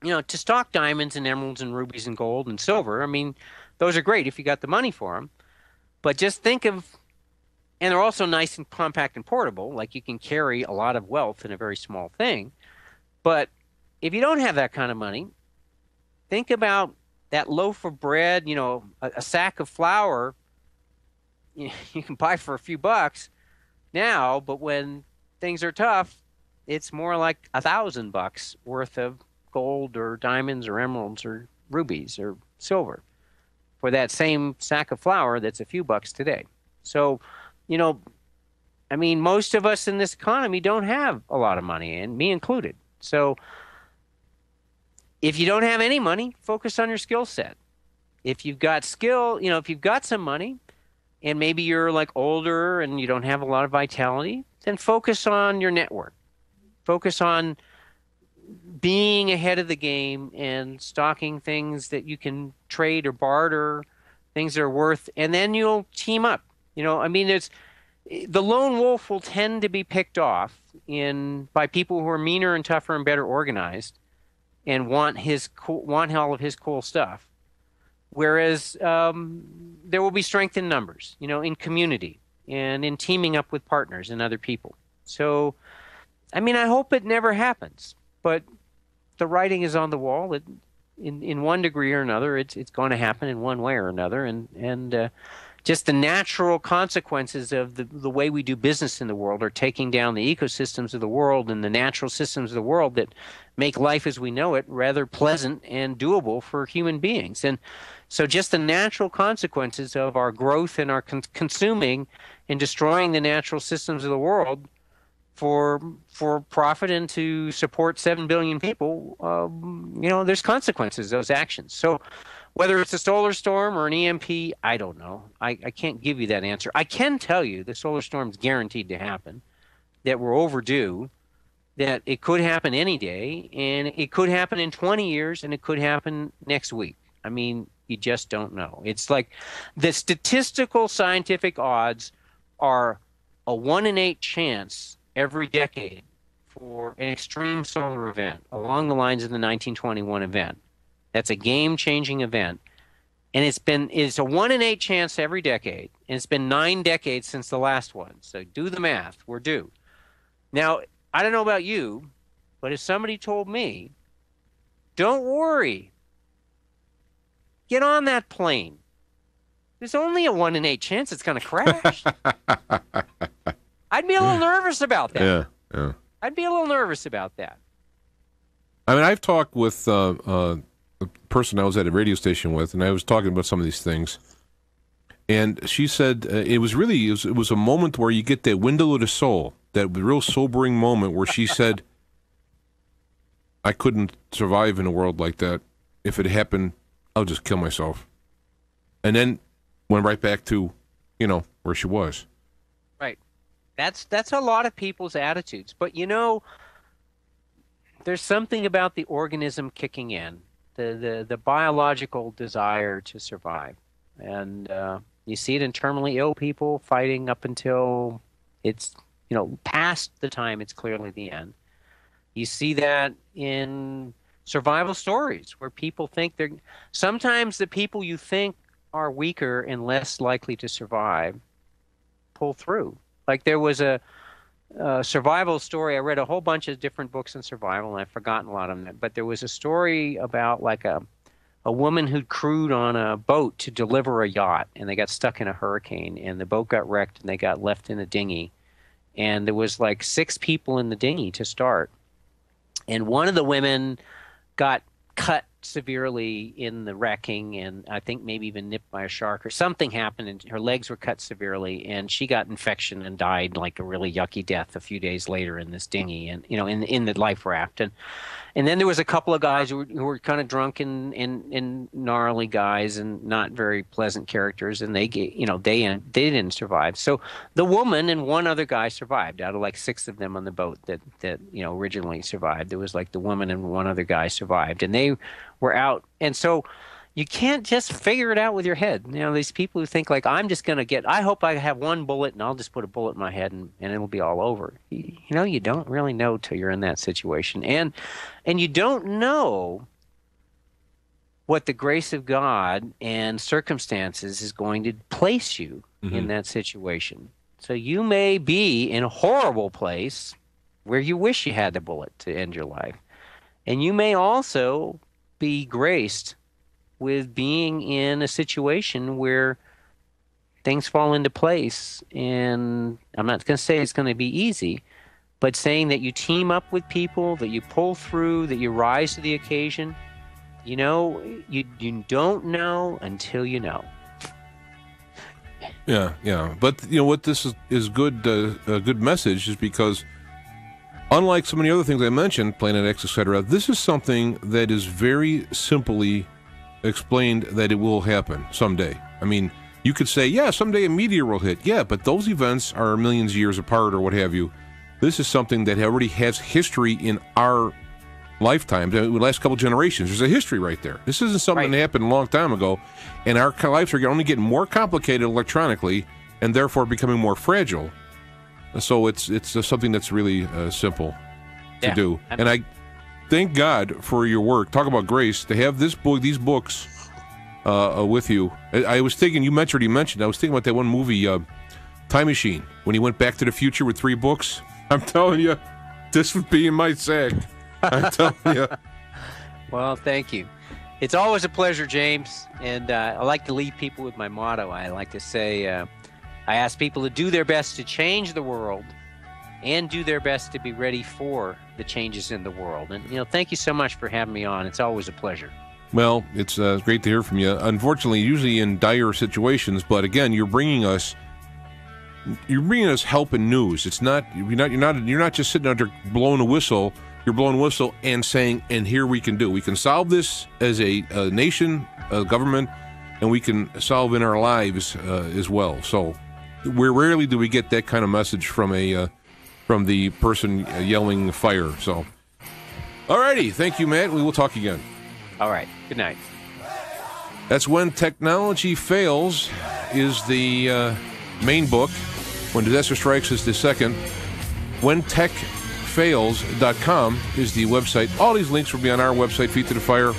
to stock diamonds and emeralds and rubies and gold and silver, I mean, those are great if you got the money for them. But just think of, and they're also nice and compact and portable, like you can carry a lot of wealth in a very small thing. But if you don't have that kind of money, think about that loaf of bread, a sack of flour you can buy for a few bucks now, but when things are tough, it's more like $1,000 worth of gold or diamonds or emeralds or rubies or silver for that same sack of flour that's a few bucks today. So, I mean, most of us in this economy don't have a lot of money, and me included. So if you don't have any money, focus on your skill set. If you've got skill, if you've got some money and maybe you're like older and you don't have a lot of vitality, then focus on your network. Focus on being ahead of the game and stocking things that you can trade or barter, things that are worth, and then you'll team up. I mean, the lone wolf will tend to be picked off by people who are meaner and tougher and better organized and want all of his cool stuff. Whereas there will be strength in numbers, in community and in teaming up with partners and other people. So, I mean, I hope it never happens, but the writing is on the wall. In one degree or another, it's going to happen in one way or another, and just the natural consequences of the way we do business in the world are taking down the ecosystems of the world and the natural systems of the world that make life as we know it rather pleasant and doable for human beings. And so just the natural consequences of our growth and our consuming and destroying the natural systems of the world for profit and to support 7 billion people, there's consequences, those actions. So whether it's a solar storm or an EMP, I don't know. I can't give you that answer. I can tell you the solar storm's guaranteed to happen, that we're overdue, that it could happen any day, and it could happen in 20 years, and it could happen next week. I mean, you just don't know. It's like the statistical scientific odds are a 1 in 8 chance every decade for an extreme solar event along the lines of the 1921 event. That's a game-changing event. And it's a 1 in 8 chance every decade. And it's been 9 decades since the last one. So do the math. We're due. Now, I don't know about you, but if somebody told me, don't worry, get on that plane. There's only a 1 in 8 chance it's going to crash. I'd be a little nervous about that. Yeah. I'd be a little nervous about that. I mean, I've talked with the person I was at a radio station with, and I was talking about some of these things. And she said it was a moment where you get that window of the soul, that real sobering moment where she said, I couldn't survive in a world like that. If it happened, I'll just kill myself. And then went right back to, where she was. Right. That's a lot of people's attitudes. But, there's something about the organism kicking in, the biological desire to survive. And you see it in terminally ill people fighting up until it's, past the time it's clearly the end. You see that in survival stories where people think sometimes the people you think are weaker and less likely to survive pull through. Like there was a survival story. I read a whole bunch of different books on survival, and I've forgotten a lot of them. But there was a story about like a woman who'd crewed on a boat to deliver a yacht, and they got stuck in a hurricane, and the boat got wrecked, and they got left in a dinghy. And there was like 6 people in the dinghy to start. And one of the women got cut severely in the wrecking, and I think maybe even nipped by a shark or something happened, and her legs were cut severely, and she got infection and died like a really yucky death a few days later in this dinghy, and in the life raft. And then there was a couple of guys who were kind of drunk and gnarly guys and not very pleasant characters, and they didn't survive. So the woman and one other guy survived out of like 6 of them on the boat that originally survived. There was like the woman and one other guy survived, and they were out. And so you can't just figure it out with your head. These people who think like, I hope I have one bullet and I'll just put a bullet in my head and it'll be all over. You don't really know till you're in that situation. And you don't know what the grace of God and circumstances is going to place you in that situation. So you may be in a horrible place where you wish you had the bullet to end your life. And you may also be graced with being in a situation where things fall into place. And I'm not going to say it's going to be easy, but saying that you team up with people, that you pull through, that you rise to the occasion. You don't know until you know. Yeah. But what this is good, a good message is because unlike so many other things I mentioned, Planet X, etc., this is something that is very simply explained that it will happen someday. I mean, you could say, yeah, someday a meteor will hit. Yeah, but those events are millions of years apart or what have you. This is something that already has history in our lifetimes, the last couple generations. There's a history right there. This isn't something that happened a long time ago, and our lives are only getting more complicated electronically and therefore becoming more fragile. So it's something that's really simple to do. And I thank God for your work. Talk about grace, to have these books with you. I was thinking, you mentioned, I was thinking about that one movie, Time Machine, when he went back to the future with 3 books. I'm telling you, this would be in my sack. I'm telling you. Well, thank you. It's always a pleasure, James. And I like to leave people with my motto. I like to say, I ask people to do their best to change the world and do their best to be ready for the changes in the world. And, thank you so much for having me on. It's always a pleasure. Well, it's great to hear from you. Unfortunately, usually in dire situations, but again, you're bringing us help and news. It's not you're not just sitting out there blowing a whistle. You're blowing a whistle and saying, and here we can solve this as a nation, a government, and we can solve in our lives as well. So, rarely do we get that kind of message from the person yelling fire. So, alrighty, thank you, Matt. We will talk again. All right. Good night. That's When Technology Fails is the main book. When Disaster Strikes is the second. WhenTechFails.com is the website. All these links will be on our website, Feet to the Fire.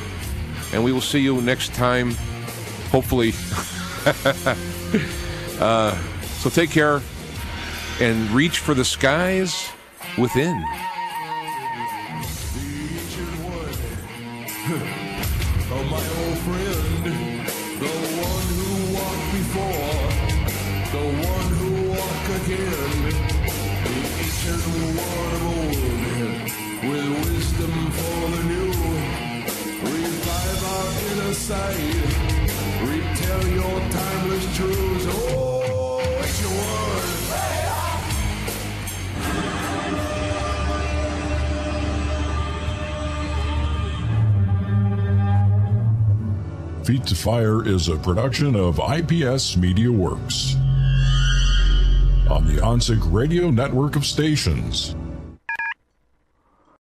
And we will see you next time, hopefully. So take care and reach for the skies within. Oh, my old friend, the one who walked before, the one who walked again, the ancient one of old, with wisdom for the new. Revive our inner sight, retell your timeless truths. Oh, it's your word. Feet to Fire is a production of IPS Media Works on the Jancik Radio network of stations.